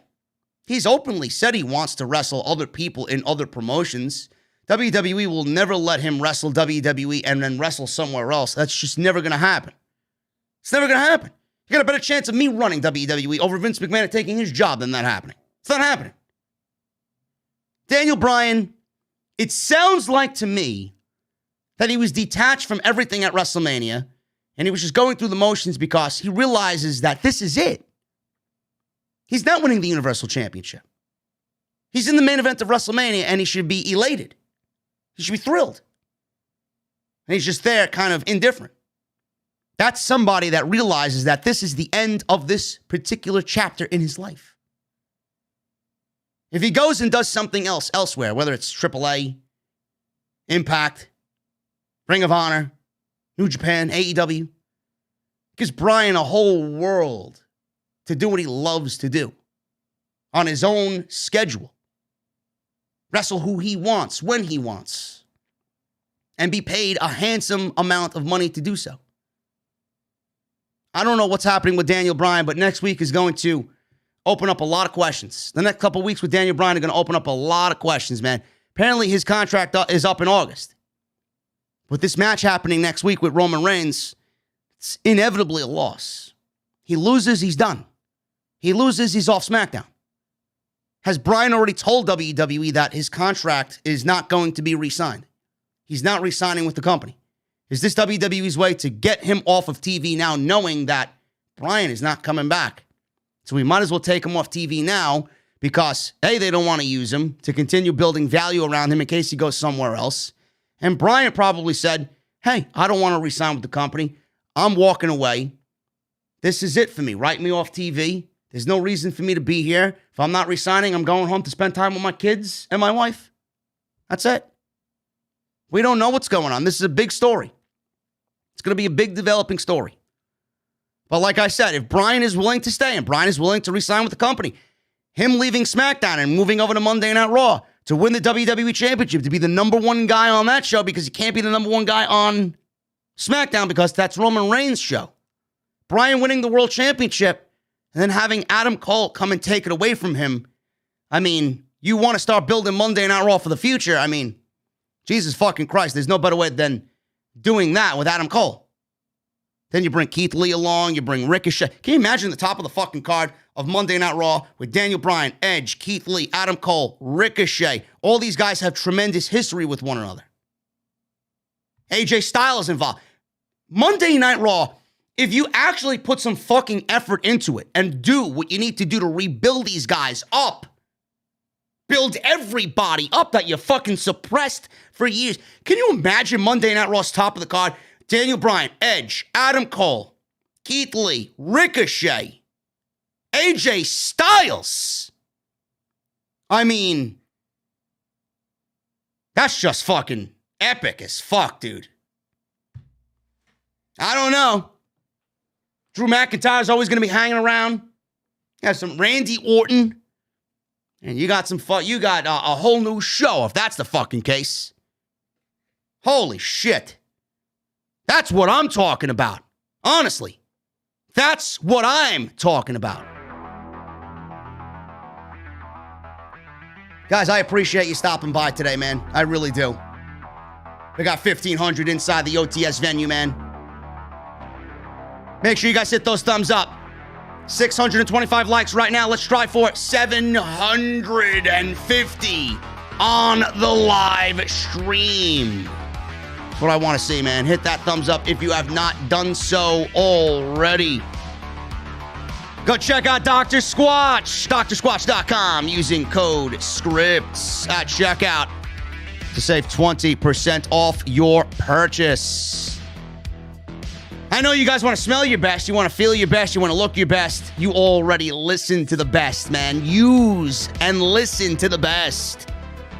He's openly said he wants to wrestle other people in other promotions. WWE will never let him wrestle WWE and then wrestle somewhere else. That's just never going to happen. It's never going to happen. You got a better chance of me running WWE over Vince McMahon and taking his job than that happening. It's not happening. Daniel Bryan, it sounds like to me that he was detached from everything at WrestleMania and he was just going through the motions because he realizes that this is it. He's not winning the Universal Championship. He's in the main event of WrestleMania and he should be elated. He should be thrilled. And he's just there kind of indifferent. That's somebody that realizes that this is the end of this particular chapter in his life. If he goes and does something else elsewhere, whether it's AAA, Impact, Ring of Honor, New Japan, AEW, gives Bryan a whole world to do what he loves to do on his own schedule. Wrestle who he wants, when he wants, and be paid a handsome amount of money to do so. I don't know what's happening with Daniel Bryan, but next week is going to open up a lot of questions. The next couple of weeks with Daniel Bryan are going to open up a lot of questions, man. Apparently his contract is up in August. With this match happening next week with Roman Reigns, it's inevitably a loss. He loses, he's done. He loses, he's off SmackDown. Has Bryan already told WWE that his contract is not going to be re-signed? He's not re-signing with the company. Is this WWE's way to get him off of TV now, knowing that Bryan is not coming back? So we might as well take him off TV now because, A, they don't want to use him to continue building value around him in case he goes somewhere else. And Bryan probably said, hey, I don't want to re-sign with the company. I'm walking away. This is it for me. Write me off TV. There's no reason for me to be here. If I'm not resigning, I'm going home to spend time with my kids and my wife. That's it. We don't know what's going on. This is a big story. It's going to be a big developing story. But like I said, if Bryan is willing to stay and Bryan is willing to resign with the company, him leaving SmackDown and moving over to Monday Night Raw to win the WWE Championship, to be the number one guy on that show because he can't be the number one guy on SmackDown because that's Roman Reigns' show. Bryan winning the World Championship and then having Adam Cole come and take it away from him. I mean, you want to start building Monday Night Raw for the future. I mean, Jesus fucking Christ, there's no better way than doing that with Adam Cole. Then you bring Keith Lee along, you bring Ricochet. Can you imagine the top of the fucking card of Monday Night Raw with Daniel Bryan, Edge, Keith Lee, Adam Cole, Ricochet? All these guys have tremendous history with one another. AJ Styles involved. Monday Night Raw, if you actually put some fucking effort into it and do what you need to do to rebuild these guys up, build everybody up that you fucking suppressed for years. Can you imagine Monday Night Raw's top of the card? Daniel Bryan, Edge, Adam Cole, Keith Lee, Ricochet, AJ Styles. I mean, That's just fucking epic as fuck, dude. I don't know. Drew McIntyre's always going to be hanging around. You have some Randy Orton. And you got some fun. You got a whole new show, if that's the fucking case. Holy shit. That's what I'm talking about. Honestly. That's what I'm talking about. Guys, I appreciate you stopping by today, man. I really do. We got 1,500 inside the OTS venue, man. Make sure you guys hit those thumbs up. 625 likes right now. Let's strive for 750 on the live stream. That's what I want to see, man. Hit that thumbs up if you have not done so already. Go check out Dr. Squatch, drsquatch.com, using code SCRIPTS at checkout to save 20% off your purchase. I know you guys want to smell your best, you want to feel your best, you want to look your best. You already listen to the best, man. Use and listen to the best.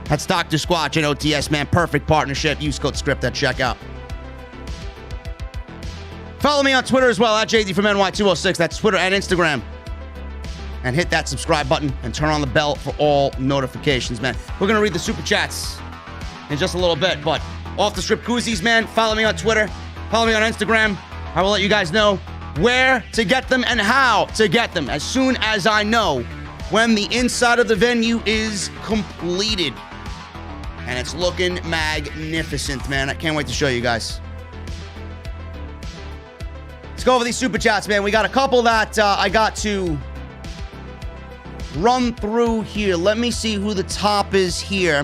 That's Dr. Squatch and OTS, man. Perfect partnership. Use code SCRIPT at checkout. Follow me on Twitter as well, at JDfromNY206. That's Twitter and Instagram. And hit that subscribe button and turn on the bell for all notifications, man. We're going to read the super chats in just a little bit, but off the script koozies, man. Follow me on Twitter. Follow me on Instagram. I will let you guys know where to get them and how to get them as soon as I know when the inside of the venue is completed. And it's looking magnificent, man. I can't wait to show you guys. Let's go over these super chats, man. We got a couple that I got to run through here. Let me see who the top is here.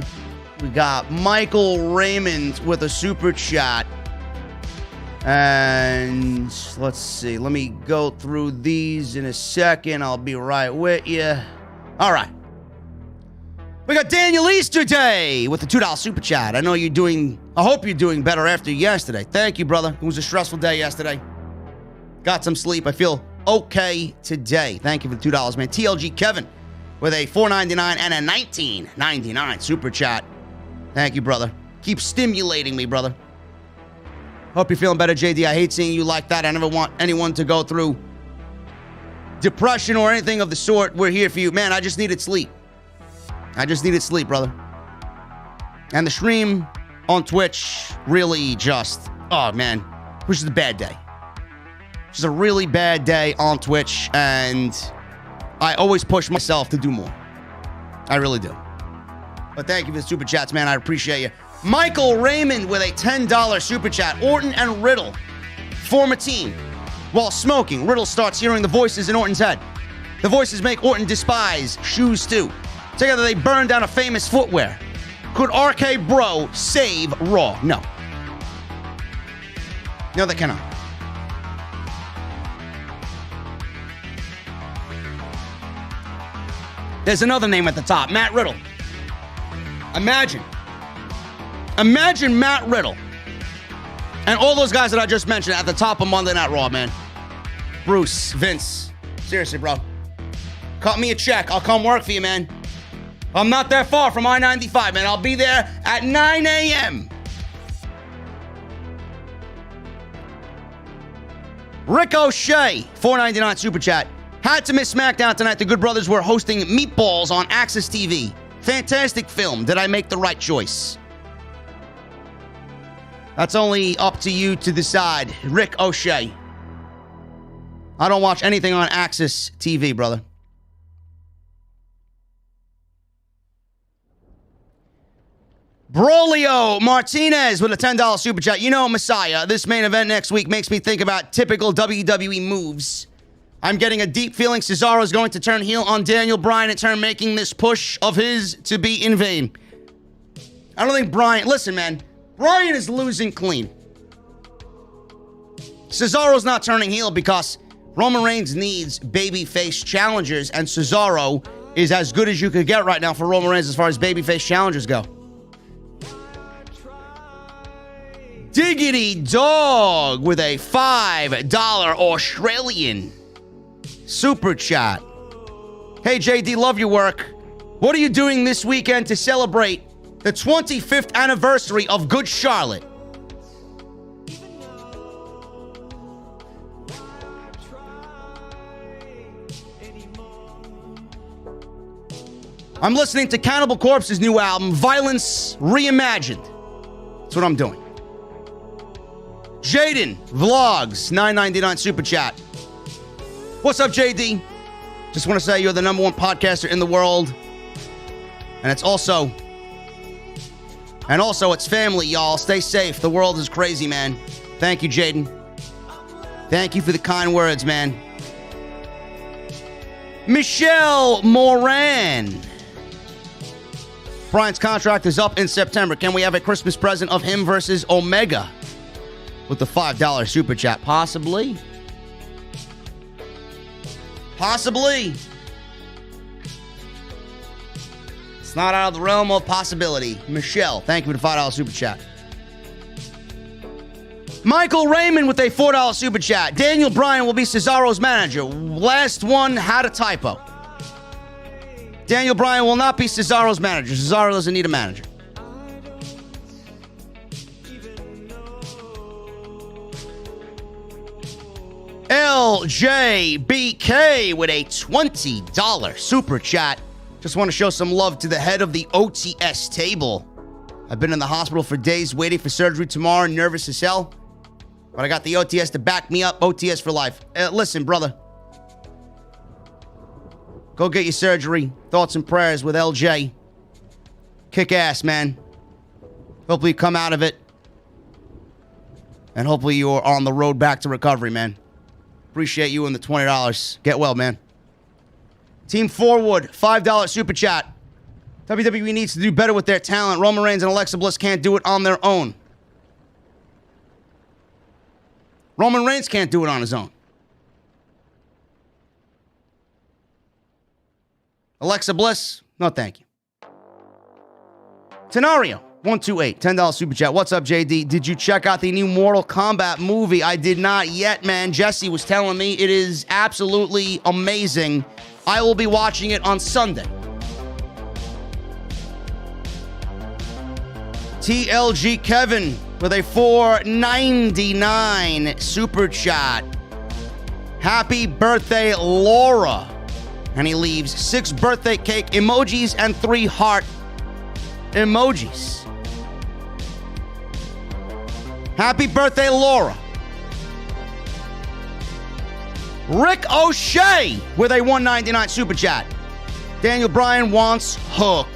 We got Michael Raymond with a super chat. And let's see. Let me go through these in a second. I'll be right with you. All right. We got Daniel Easter Day with the $2 super chat. I hope you're doing better after yesterday. Thank you, brother. It was a stressful day yesterday. Got some sleep. I feel okay today. Thank you for the $2, man. TLG Kevin with a $4.99 and a $19.99 super chat. Thank you, brother. Keep stimulating me, brother. Hope you're feeling better, JD. I hate seeing you like that. I never want anyone to go through depression or anything of the sort. We're here for you. Man, I just needed sleep. I just needed sleep, brother. And the stream on Twitch really just, oh, man, it was just a bad day. Just a really bad day on Twitch, and I always push myself to do more. I really do. But thank you for the super chats, man. I appreciate you. Michael Raymond with a $10 super chat. Orton and Riddle form a team. While smoking, Riddle starts hearing the voices in Orton's head. The voices make Orton despise shoes too. Together they burn down a famous footwear. Could RK Bro save Raw? No. No, they cannot. There's another name at the top, Matt Riddle. Imagine Matt Riddle and all those guys that I just mentioned at the top of Monday Night Raw, man. Bruce, Vince, seriously, bro. Cut me a check. I'll come work for you, man. I'm not that far from I-95, man. I'll be there at 9 a.m. Rick O'Shea, $4.99 super chat. Had to miss SmackDown tonight. The Good Brothers were hosting Meatballs on Access TV. Fantastic film. Did I make the right choice? That's only up to you to decide. Rick O'Shea. I don't watch anything on Access TV, brother. Brolio Martinez with a $10 super chat. You know, Messiah, this main event next week makes me think about typical WWE moves. I'm getting a deep feeling Cesaro is going to turn heel on Daniel Bryan in turn, making this push of his to be in vain. I don't think Bryan... Listen, man. Bryan is losing clean. Cesaro's not turning heel because Roman Reigns needs babyface challengers, and Cesaro is as good as you could get right now for Roman Reigns as far as babyface challengers go. Diggity Dog with a $5 Australian super chat. Hey, JD, love your work. What are you doing this weekend to celebrate The 25th anniversary of Good Charlotte. I'm listening to Cannibal Corpse's new album, Violence Reimagined. That's what I'm doing. Jaden Vlogs, $9.99 super chat. What's up, JD? Just want to say you're the #1 podcaster in the world. And it's also it's family, y'all. Stay safe. The world is crazy, man. Thank you, Jaden. Thank you for the kind words, man. Michelle Moran. Brian's contract is up in September. Can we have a Christmas present of him versus Omega? With the $5 super chat. Possibly. Possibly. It's not out of the realm of possibility. Michelle, thank you for the $5 super chat. Michael Raymond with a $4 super chat. Daniel Bryan will be Cesaro's manager. Last one had a typo. Daniel Bryan will not be Cesaro's manager. Cesaro doesn't need a manager. LJBK with a $20 super chat. Just want to show some love to the head of the OTS table. I've been in the hospital for days waiting for surgery tomorrow, nervous as hell. But I got the OTS to back me up. OTS for life. Listen, brother. Go get your surgery. Thoughts and prayers with LJ. Kick ass, man. Hopefully you come out of it. And hopefully you're on the road back to recovery, man. Appreciate you and the $20. Get well, man. Team Forward, $5 super chat. WWE needs to do better with their talent. Roman Reigns and Alexa Bliss can't do it on their own. Roman Reigns can't do it on his own. Alexa Bliss, no thank you. Tenario, 128, $10 super chat. What's up, JD? Did you check out the new Mortal Kombat movie? I did not yet, man. Jesse was telling me it is absolutely amazing. I will be watching it on Sunday. TLG Kevin with a $4.99 super chat. Happy birthday, Laura. And he leaves 6 birthday cake emojis and 3 heart emojis. Happy birthday, Laura. Rick O'Shea with a $1.99 super chat. Daniel Bryan wants Hook.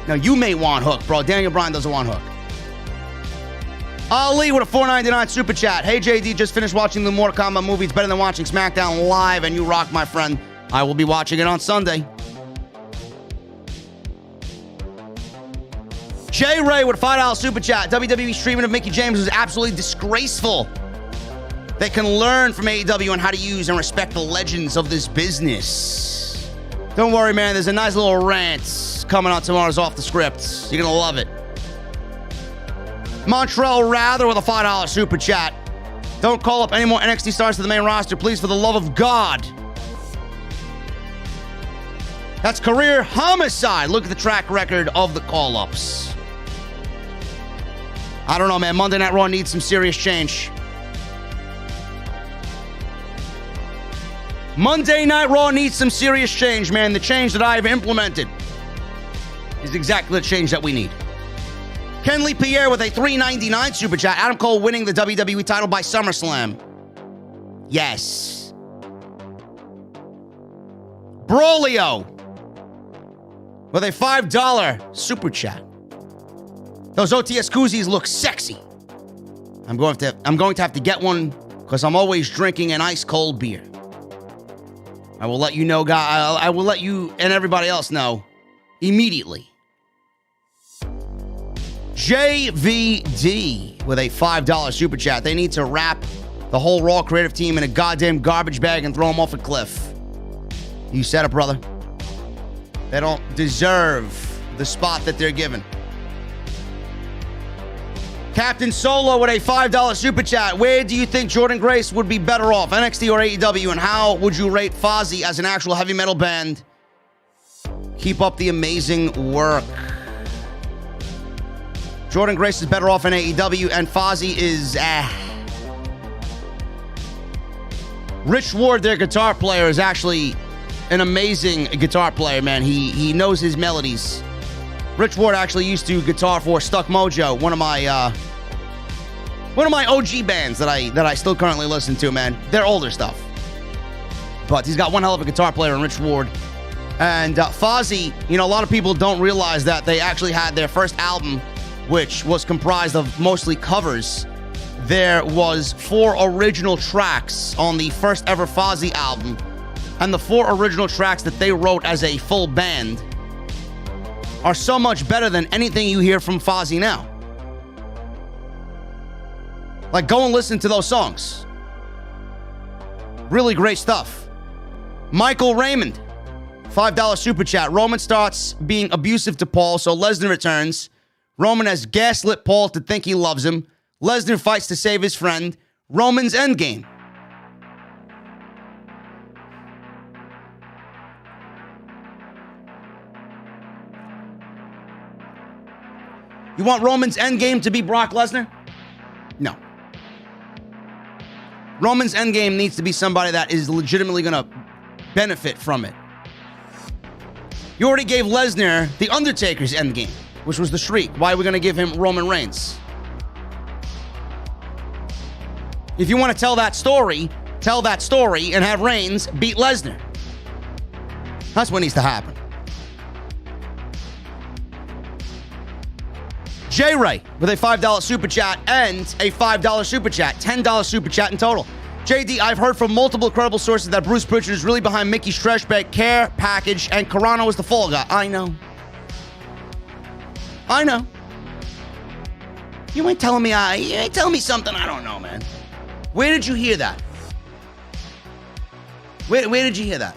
Now, you may want Hook, bro. Daniel Bryan doesn't want Hook. Ali with a $4.99 super chat. Hey, JD, just finished watching the Mortal Kombat movie. It's better than watching SmackDown live, and you rock, my friend. I will be watching it on Sunday. J. Ray with a $5 super chat. WWE's treatment of Mickie James was absolutely disgraceful. They can learn from AEW on how to use and respect the legends of this business. Don't worry, man. There's a nice little rant coming on tomorrow's Off the Script. You're going to love it. Montreal Rather with a $5 super chat. Don't call up any more NXT stars to the main roster, please, for the love of God. That's career homicide. Look at the track record of the call-ups. I don't know, man. Monday Night Raw needs some serious change. Monday Night Raw needs some serious change, man. The change that I have implemented is exactly the change that we need. Kenley Pierre with a $3.99 super chat. Adam Cole winning the WWE title by SummerSlam. Yes. Brolio with a $5 super chat. Those OTS koozies look sexy. I'm going to have to get one because I'm always drinking an ice cold beer. I will let you know, guys. I will let you and everybody else know immediately. JVD with a $5 super chat. They need to wrap the whole Raw creative team in a goddamn garbage bag and throw them off a cliff. You said it, brother. They don't deserve the spot that they're given. Captain Solo with a $5 super chat. Where do you think Jordan Grace would be better off, NXT or AEW? And how would you rate Fozzy as an actual heavy metal band Keep up the amazing work. Jordan Grace is better off in AEW, and Fozzy is Rich Ward, their guitar player, is actually an amazing guitar player, man. He knows his melodies. Rich Ward actually used to guitar for Stuck Mojo, one of my OG bands that I still currently listen to, man. They're older stuff, but he's got one hell of a guitar player in Rich Ward. And Fozzy, you know, a lot of people don't realize that they actually had their first album, which was comprised of mostly covers. There was 4 original tracks on the first ever Fozzy album, and the 4 original tracks that they wrote as a full band are so much better than anything you hear from Fozzy now. Like, go and listen to those songs. Really great stuff. Michael Raymond, $5 super chat. Roman starts being abusive to Paul, so Lesnar returns. Roman has gaslit Paul to think he loves him. Lesnar fights to save his friend. Roman's endgame. You want Roman's endgame to be Brock Lesnar? No. Roman's endgame needs to be somebody that is legitimately going to benefit from it. You already gave Lesnar the Undertaker's endgame, which was the Shriek. Why are we going to give him Roman Reigns? If you want to tell that story and have Reigns beat Lesnar. That's what needs to happen. J-Ray with a $5 super chat and a $5 super chat. $10 super chat in total. JD, I've heard from multiple credible sources that Bruce Pritchard is really behind Mickey's trash bag care package and Carano is the fall guy. I know. You ain't telling me something I don't know, man. Where did you hear that? Where did you hear that?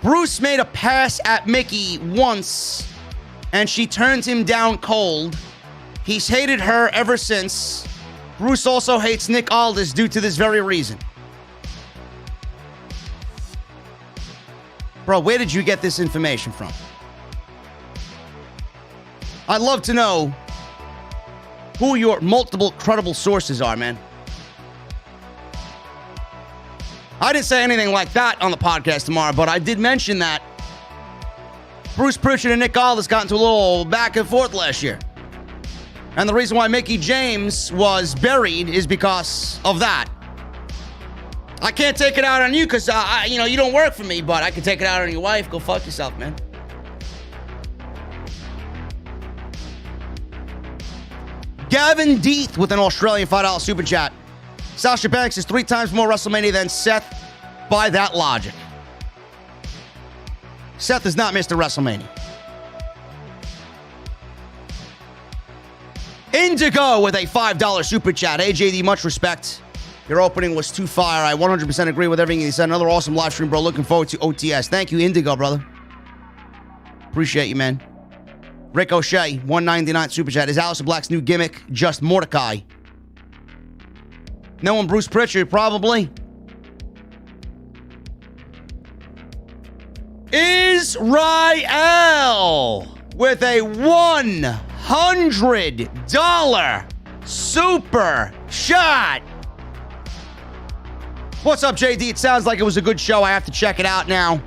Bruce made a pass at Mickie once, and she turned him down cold. He's hated her ever since. Bruce also hates Nick Aldis due to this very reason. Bro, where did you get this information from? I'd love to know who your multiple credible sources are, man. I didn't say anything like that on the podcast tomorrow, but I did mention that Bruce Pritchard and Nick Aldis got into a little back and forth last year. And the reason why Mickie James was buried is because of that. I can't take it out on you because, you don't work for me, but I can take it out on your wife. Go fuck yourself, man. Gavin Deeth with an Australian $5 super chat. Sasha Banks is 3 times more WrestleMania than Seth by that logic. Seth is not Mr. WrestleMania. Indigo with a $5 super chat. Hey, JD, much respect. Your opening was too fire. I 100% agree with everything you said. Another awesome live stream, bro. Looking forward to OTS. Thank you, Indigo, brother. Appreciate you, man. Rick O'Shea, $1.99 super chat. Is Aleister Black's new gimmick just Mordecai? No one Bruce Pritchard, probably. Israel with a $100 super shot. What's up, JD? It sounds like it was a good show. I have to check it out now.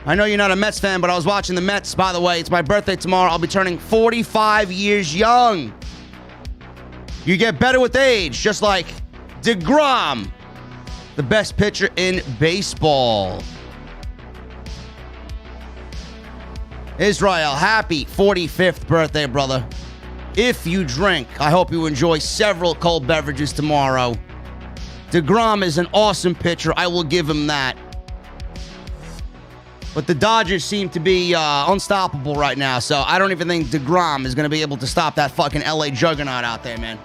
I know you're not a Mets fan, but I was watching the Mets, by the way. It's my birthday tomorrow. I'll be turning 45 years young. You get better with age, just like DeGrom, the best pitcher in baseball. Israel, happy 45th birthday, brother. If you drink, I hope you enjoy several cold beverages tomorrow. DeGrom is an awesome pitcher. I will give him that. But the Dodgers seem to be unstoppable right now, so I don't even think DeGrom is going to be able to stop that fucking LA juggernaut out there, man.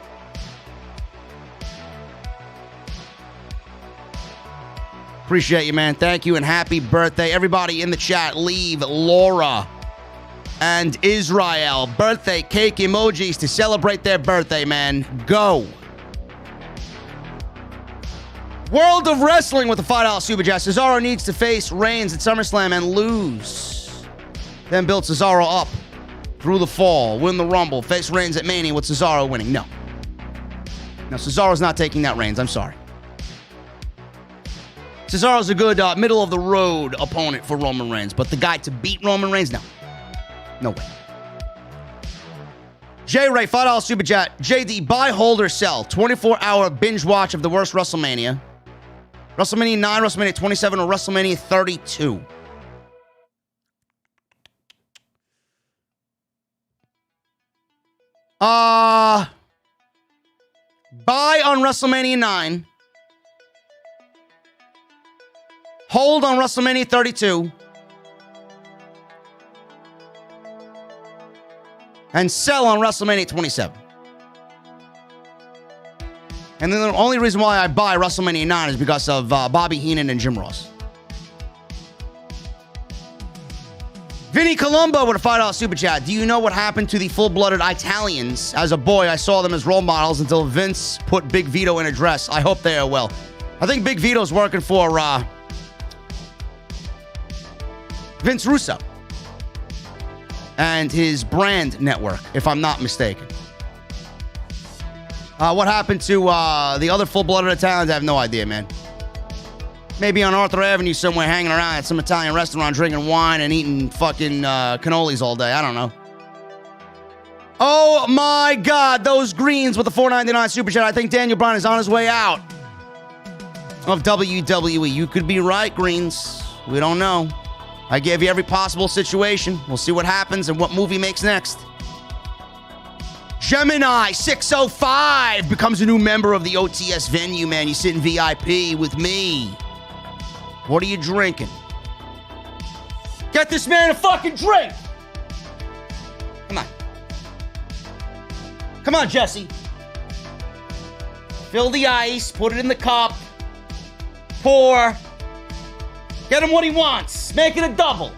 Appreciate you, man. Thank you and happy birthday. Everybody in the chat, leave Laura and Israel birthday cake emojis to celebrate their birthday, man. Go. World of Wrestling with a $5 super chat. Cesaro needs to face Reigns at SummerSlam and lose. Then build Cesaro up through the fall, win the Rumble, face Reigns at Mania with Cesaro winning. No. No, Cesaro's not taking that Reigns. I'm sorry. Cesaro's a good middle-of-the-road opponent for Roman Reigns, but the guy to beat Roman Reigns? No. No way. J-Ray, $5 super chat. JD, buy, hold, or sell. 24-hour binge watch of the worst WrestleMania. WrestleMania 9, WrestleMania 27, or WrestleMania 32. Buy on WrestleMania 9. Hold on WrestleMania 32. And sell on WrestleMania 27. And then the only reason why I buy WrestleMania 9 is because of Bobby Heenan and Jim Ross. Vinny Colombo with a $5 super chat. Do you know what happened to the full-blooded Italians? As a boy, I saw them as role models until Vince put Big Vito in a dress. I hope they are well. I think Big Vito's working for Vince Russo and his brand network, if I'm not mistaken. What happened to the other full-blooded Italians? I have no idea, man. Maybe on Arthur Avenue somewhere, hanging around at some Italian restaurant, drinking wine and eating fucking cannolis all day. I don't know. Oh my God, those greens with the $4.99 super chat. I think Daniel Bryan is on his way out of WWE. You could be right, greens. We don't know. I gave you every possible situation. We'll see what happens and what movie makes next. Gemini 605 becomes a new member of the OTS venue, man. You sit in VIP with me. What are you drinking? Get this man a fucking drink. Come on. Come on, Jesse. Fill the ice, put it in the cup, pour. Get him what he wants. Make it a double.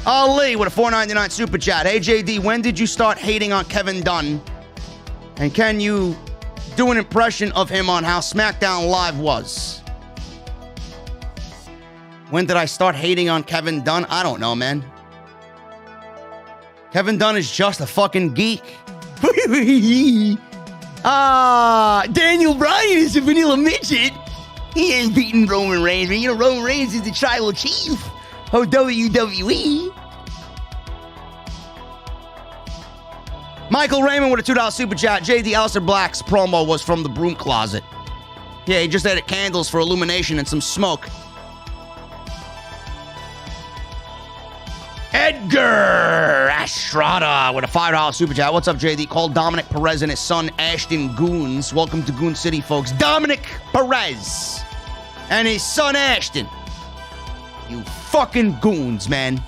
Ali with a $4.99 super chat. Hey, JD, when did you start hating on Kevin Dunn? And can you do an impression of him on how SmackDown Live was? When did I start hating on Kevin Dunn? I don't know, man. Kevin Dunn is just a fucking geek. Daniel Bryan is a vanilla midget. He ain't beating Roman Reigns. You know, Roman Reigns is the tribal chief of WWE. Michael Raymond with a $2 super chat. JD, Aleister Black's promo was from the broom closet. Yeah, he just added candles for illumination and some smoke. Edgar Estrada with a $5 super chat. What's up, JD? Call Dominik Perez and his son Ashton Goons. Welcome to Goon City, folks. Dominik Perez and his son Ashton. You fucking goons, man.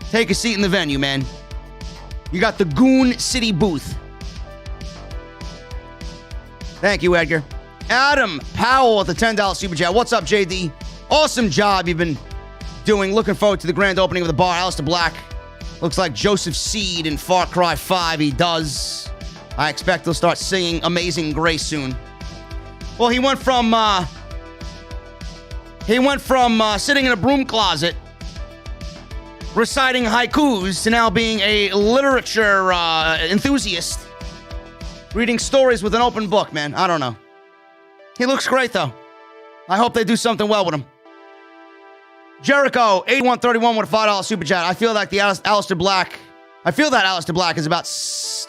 Take a seat in the venue, man. You got the Goon City booth. Thank you, Edgar. Adam Powell with a $10 super chat. What's up, JD? Awesome job you've been doing. Looking forward to the grand opening of the bar. Aleister Black looks like Joseph Seed in Far Cry 5. He does. I expect he'll start singing Amazing Grace soon. Well, he went from sitting in a broom closet reciting haikus to now being a literature enthusiast, reading stories with an open book, man. I don't know. He looks great, though. I hope they do something well with him. Jericho, 8131 with a $5 super chat. I feel that Aleister Black is about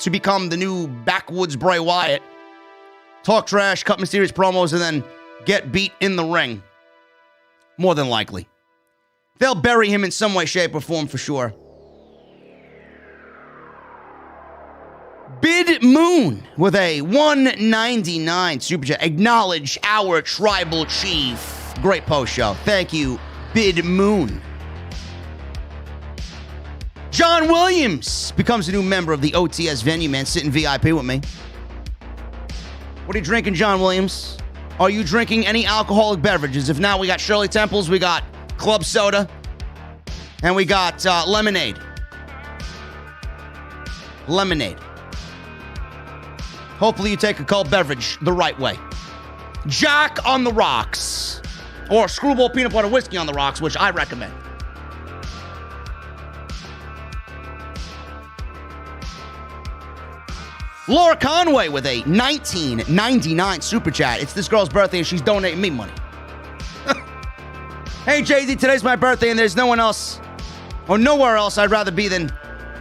to become the new backwoods Bray Wyatt. Talk trash, cut mysterious promos, and then get beat in the ring. More than likely. They'll bury him in some way, shape, or form for sure. Bid Moon with a $1.99 super chat. Acknowledge our tribal chief. Great post show. Thank you, Bid Moon. John Williams becomes a new member of the OTS venue, man. Sit in VIP with me. What are you drinking, John Williams? Are you drinking any alcoholic beverages? If not, we got Shirley Temples, we got Club Soda, and we got lemonade. Lemonade. Hopefully you take a cold beverage the right way. Jack on the rocks. Or Screwball peanut butter whiskey on the rocks, which I recommend. Laura Conway with a $19.99 super chat. It's this girl's birthday and she's donating me money. Hey, JD, today's my birthday and there's no one else or nowhere else I'd rather be than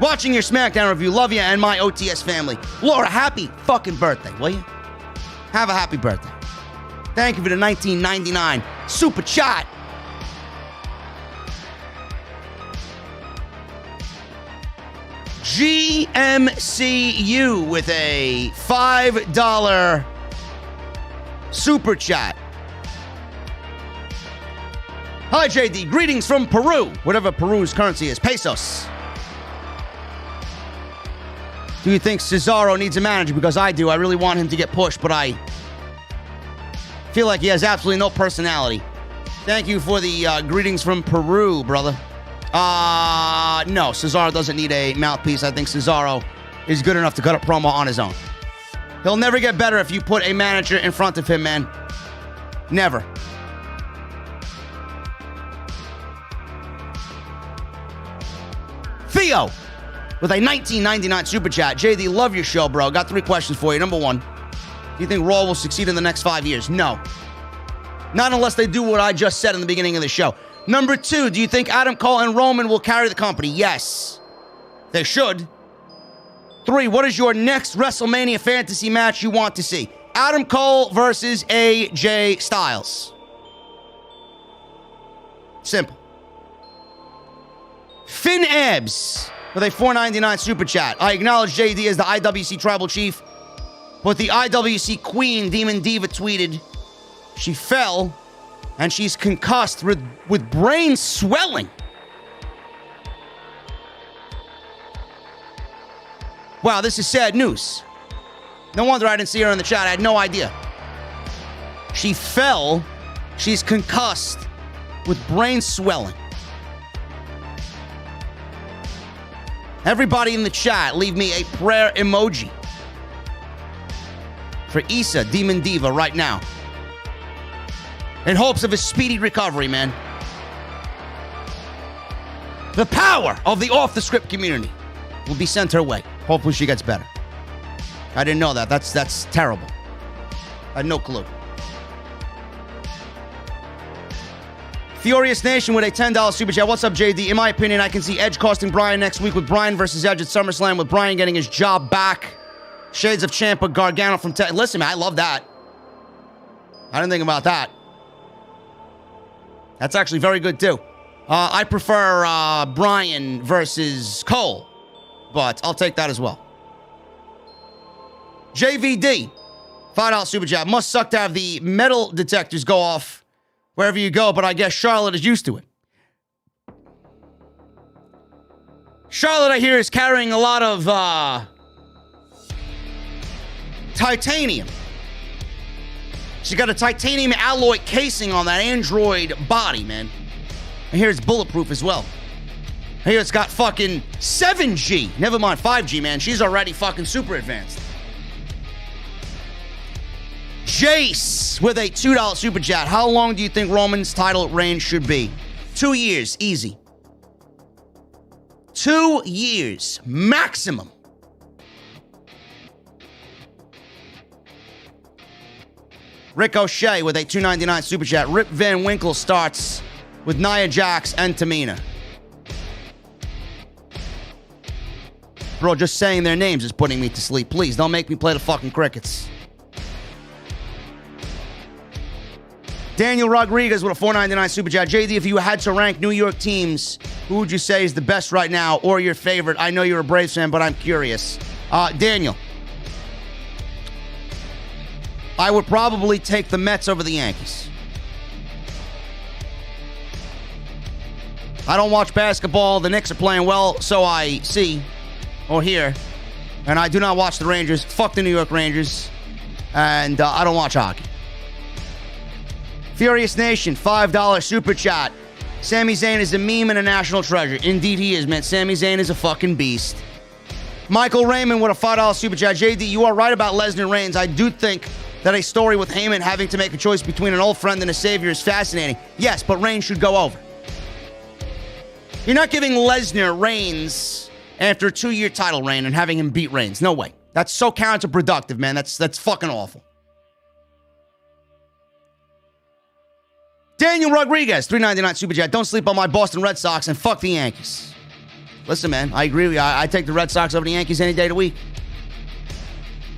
watching your SmackDown review. Love you and my OTS family. Laura, happy fucking birthday, will you? Have a happy birthday. Thank you for the $19.99 super chat. GMCU with a $5 super chat. Hi, JD. Greetings from Peru. Whatever Peru's currency is. Pesos. Do you think Cesaro needs a manager? Because I do. I really want him to get pushed, but I feel like he has absolutely no personality. Thank you for the greetings from Peru, brother. No, Cesaro doesn't need a mouthpiece. I think Cesaro is good enough to cut a promo on his own. He'll never get better if you put a manager in front of him, man. Never. Theo with a $19.99 super chat. JD, love your show, bro. Got 3 questions for you. Number 1, do you think Raw will succeed in the next 5 years? No. Not unless they do what I just said in the beginning of the show. Number 2, do you think Adam Cole and Roman will carry the company? Yes. They should. 3, what is your next WrestleMania fantasy match you want to see? Adam Cole versus AJ Styles. Simple. Finn Ebbs with a $4.99 super chat. I acknowledge JD as the IWC Tribal Chief, but the IWC Queen, Demon Diva, tweeted she fell and she's concussed with brain swelling. Wow, this is sad news. No wonder I didn't see her in the chat. I had no idea. She fell. She's concussed with brain swelling. Everybody in the chat, leave me a prayer emoji for Issa, Demon Diva, right now. In hopes of a speedy recovery, man. The power of the off-the-script community will be sent her way. Hopefully she gets better. I didn't know that. That's terrible. I had no clue. Furious Nation with a $10 super chat. What's up, JD? In my opinion, I can see Edge costing Bryan next week with Bryan versus Edge at SummerSlam, with Bryan getting his job back. Shades of Ciampa, Gargano from Listen, man, I love that. I didn't think about that. That's actually very good, too. I prefer Bryan versus Cole, but I'll take that as well. JVD, $5 super chat. Must suck to have the metal detectors go off wherever you go, but I guess Charlotte is used to it. Charlotte, I hear, is carrying a lot of titanium. She's got a titanium alloy casing on that android body, man. I hear it's bulletproof as well. I hear it's got fucking 7G. Never mind 5G, man. She's already fucking super advanced. Jace with a $2 super chat. How long do you think Roman's title reign should be? 2 years, easy. 2 years, maximum. Ricochet with a $2.99 super chat. Rip Van Winkle starts with Nia Jax and Tamina. Bro, just saying their names is putting me to sleep. Please, don't make me play the fucking crickets. Daniel Rodriguez with a $4.99 super chat. JD, if you had to rank New York teams, who would you say is the best right now or your favorite? I know you're a Braves fan, but I'm curious. Daniel. I would probably take the Mets over the Yankees. I don't watch basketball. The Knicks are playing well, so I see or hear. And I do not watch the Rangers. Fuck the New York Rangers. And I don't watch hockey. Furious Nation, $5 super chat. Sami Zayn is a meme and a national treasure. Indeed he is, man. Sami Zayn is a fucking beast. Michael Raymond with a $5 super chat. JD, you are right about Lesnar Reigns. I do think that a story with Heyman having to make a choice between an old friend and a savior is fascinating. Yes, but Reigns should go over. You're not giving Lesnar Reigns after a 2-year title reign and having him beat Reigns. No way. That's so counterproductive, man. That's fucking awful. Daniel Rodriguez, $3.99 super chat. Don't sleep on my Boston Red Sox and fuck the Yankees. Listen, man, I agree with you. I take the Red Sox over the Yankees any day of the week.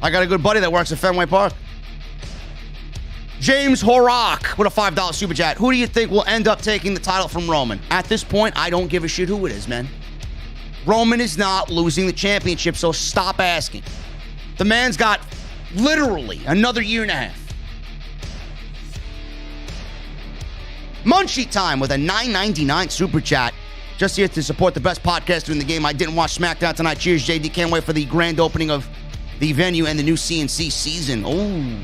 I got a good buddy that works at Fenway Park. James Horak with a $5 super chat. Who do you think will end up taking the title from Roman? At this point, I don't give a shit who it is, man. Roman is not losing the championship, so stop asking. The man's got literally another year and a half. Munchie Time with a $9.99 super chat. Just here to support the best podcaster in the game. I didn't watch SmackDown tonight. Cheers, JD. Can't wait for the grand opening of the venue and the new CNC season. Oh,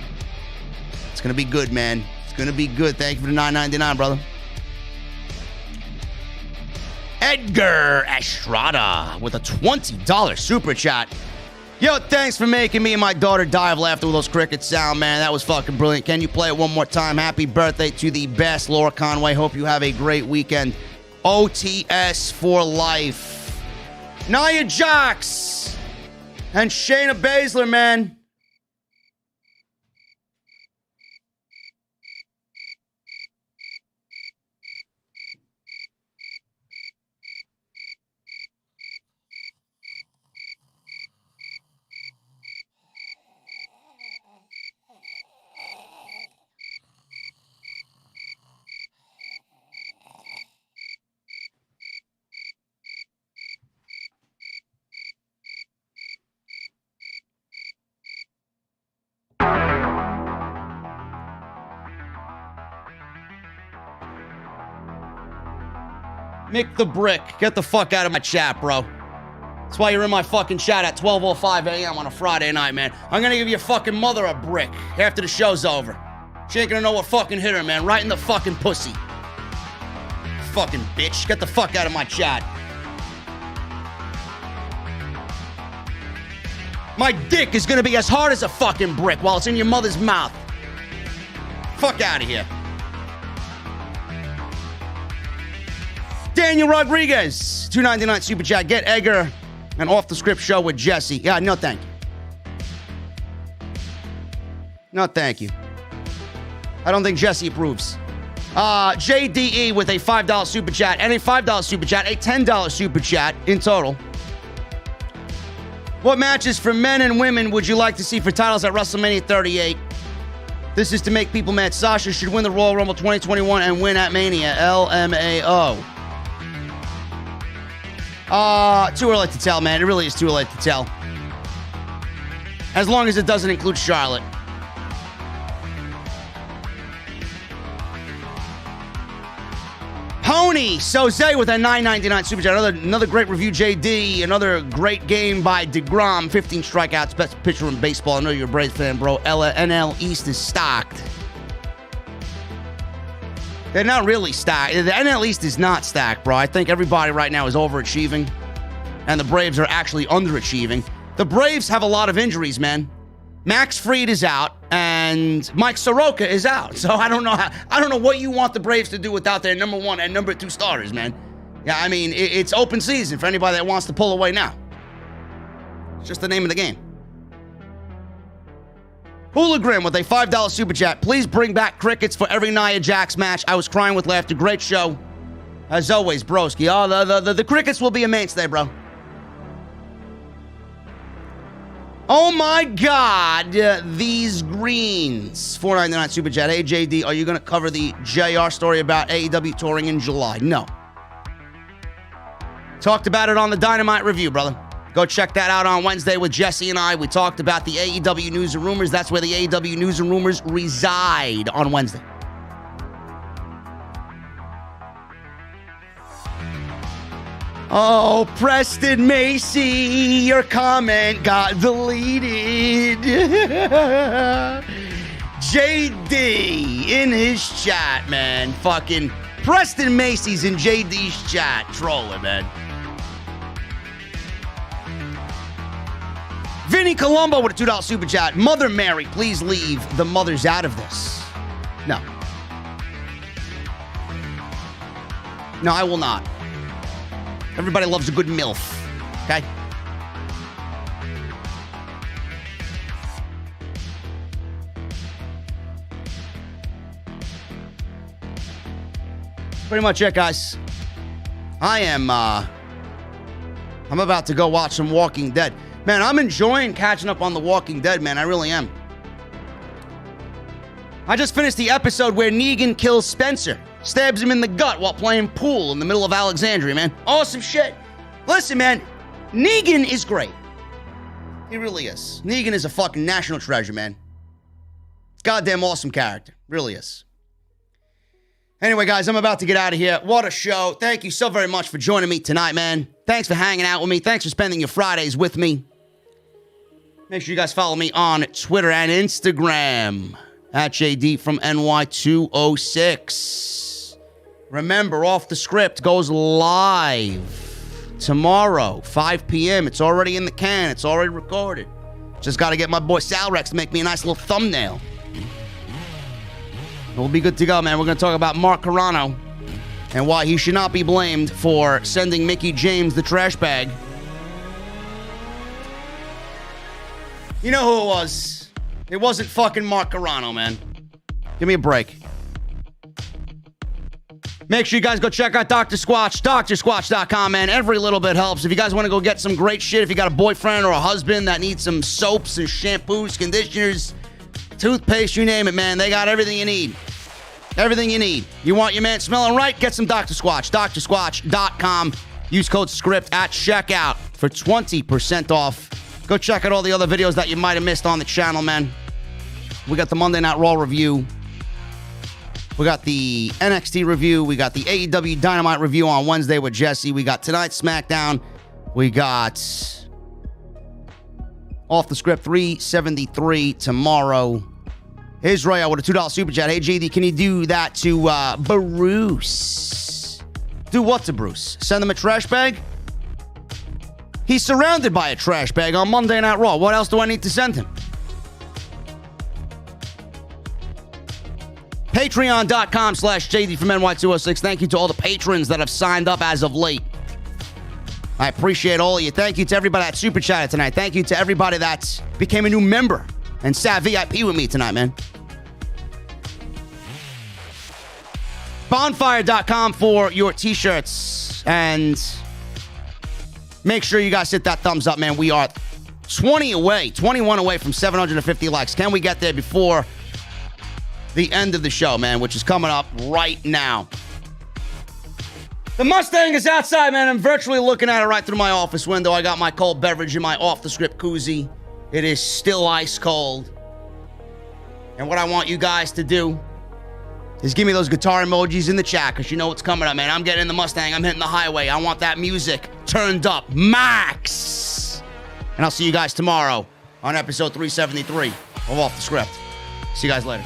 it's going to be good, man. It's going to be good. Thank you for the $9.99, brother. Edgar Estrada with a $20 super chat. Yo, thanks for making me and my daughter die of laughter with those crickets sound, man. That was fucking brilliant. Can you play it one more time? Happy birthday to the best, Laura Conway. Hope you have a great weekend. OTS for life. Nia Jax and Shayna Baszler, man. Mick the Brick, get the fuck out of my chat, bro. That's why you're in my fucking chat at 12:05 a.m. on a Friday night, man. I'm gonna give your fucking mother a brick after the show's over. She ain't gonna know what fucking hit her, man. Right in the fucking pussy. Fucking bitch. Get the fuck out of my chat. My dick is gonna be as hard as a fucking brick while it's in your mother's mouth. Fuck out of here. Daniel Rodriguez, $2.99 super chat. Get Edgar an off the script show with Jesse. Yeah, no thank you. No thank you. I don't think Jesse approves. JDE with a $5 super chat and a $5 super chat, a $10 super chat in total. What matches for men and women would you like to see for titles at WrestleMania 38? This is to make people mad. Sasha should win the Royal Rumble 2021 and win at Mania. LMAO. Too early to tell, man. It really is too late to tell. As long as it doesn't include Charlotte. Pony Soze with a $9.99 super chat. Another great review, JD. Another great game by DeGrom. 15 strikeouts, best pitcher in baseball. I know you're a Braves fan, bro. NL East is stocked. They're not really stacked. The NL East is not stacked, bro. I think everybody right now is overachieving, and the Braves are actually underachieving. The Braves have a lot of injuries, man. Max Fried is out, and Mike Soroka is out. So I don't know what you want the Braves to do without their number 1 and number 2 starters, man. Yeah, I mean, it's open season for anybody that wants to pull away now. It's just the name of the game. Hooligan with a $5 super chat. Please bring back crickets for every Nia Jax match. I was crying with laughter. Great show. As always, broski. Oh, the crickets will be a mainstay, bro. Oh my God, these greens. $4.99 super chat. Hey, JD, are you going to cover the JR story about AEW touring in July? No. Talked about it on the Dynamite review, brother. Go check that out on Wednesday with Jesse and I. We talked about the AEW news and rumors. That's where the AEW news and rumors reside on Wednesday. Oh, Preston Macy, your comment got deleted. JD in his chat, man. Fucking Preston Macy's in JD's chat. Trolling, man. Vinny Colombo with a $2 super chat. Mother Mary, please leave the mothers out of this. No. No, I will not. Everybody loves a good MILF. Okay? Pretty much it, guys. I'm about to go watch some Walking Dead. Man, I'm enjoying catching up on The Walking Dead, man. I really am. I just finished the episode where Negan kills Spencer. Stabs him in the gut while playing pool in the middle of Alexandria, man. Awesome shit. Listen, man. Negan is great. He really is. Negan is a fucking national treasure, man. Goddamn awesome character. Really is. Anyway, guys, I'm about to get out of here. What a show. Thank you so very much for joining me tonight, man. Thanks for hanging out with me. Thanks for spending your Fridays with me. Make sure you guys follow me on Twitter and Instagram at JDfromNY206. Remember, Off the Script goes live tomorrow, 5 p.m. It's already in the can. It's already recorded. Just got to get my boy Sal Rex to make me a nice little thumbnail. We'll be good to go, man. We're going to talk about Mark Carano and why he should not be blamed for sending Mickie James the trash bag. You know who it was. It wasn't fucking Mark Carano, man. Give me a break. Make sure you guys go check out Dr. Squatch, drsquatch.com, man. Every little bit helps. If you guys want to go get some great shit, if you got a boyfriend or a husband that needs some soaps and shampoos, conditioners, toothpaste, you name it, man. They got everything you need. Everything you need. You want your man smelling right? Get some Dr. Squatch. drsquatch.com. Use code SCRIPT at checkout for 20% off. Go check out all the other videos that you might have missed on the channel, man. We got the Monday Night Raw review. We got the NXT review. We got the AEW Dynamite review on Wednesday with Jesse. We got tonight's SmackDown. We got Off the Script 373 tomorrow. Israel with a $2 super chat. Hey, JD, can you do that to Bruce? Do what to Bruce? Send him a trash bag? He's surrounded by a trash bag on Monday Night Raw. What else do I need to send him? Patreon.com/JD from NY206. Thank you to all the patrons that have signed up as of late. I appreciate all of you. Thank you to everybody that super chatted tonight. Thank you to everybody that became a new member and sat VIP with me tonight, man. Bonfire.com for your t-shirts. And make sure you guys hit that thumbs up, man. We are 21 away from 750 likes. Can we get there before the end of the show, man, which is coming up right now? The Mustang is outside, man. I'm virtually looking at it right through my office window. I got my cold beverage in my off-the-script koozie. It is still ice cold. And what I want you guys to do is give me those guitar emojis in the chat, because you know what's coming up, man. I'm getting in the Mustang. I'm hitting the highway. I want that music turned up max. And I'll see you guys tomorrow on episode 373 of Off the Script. See you guys later.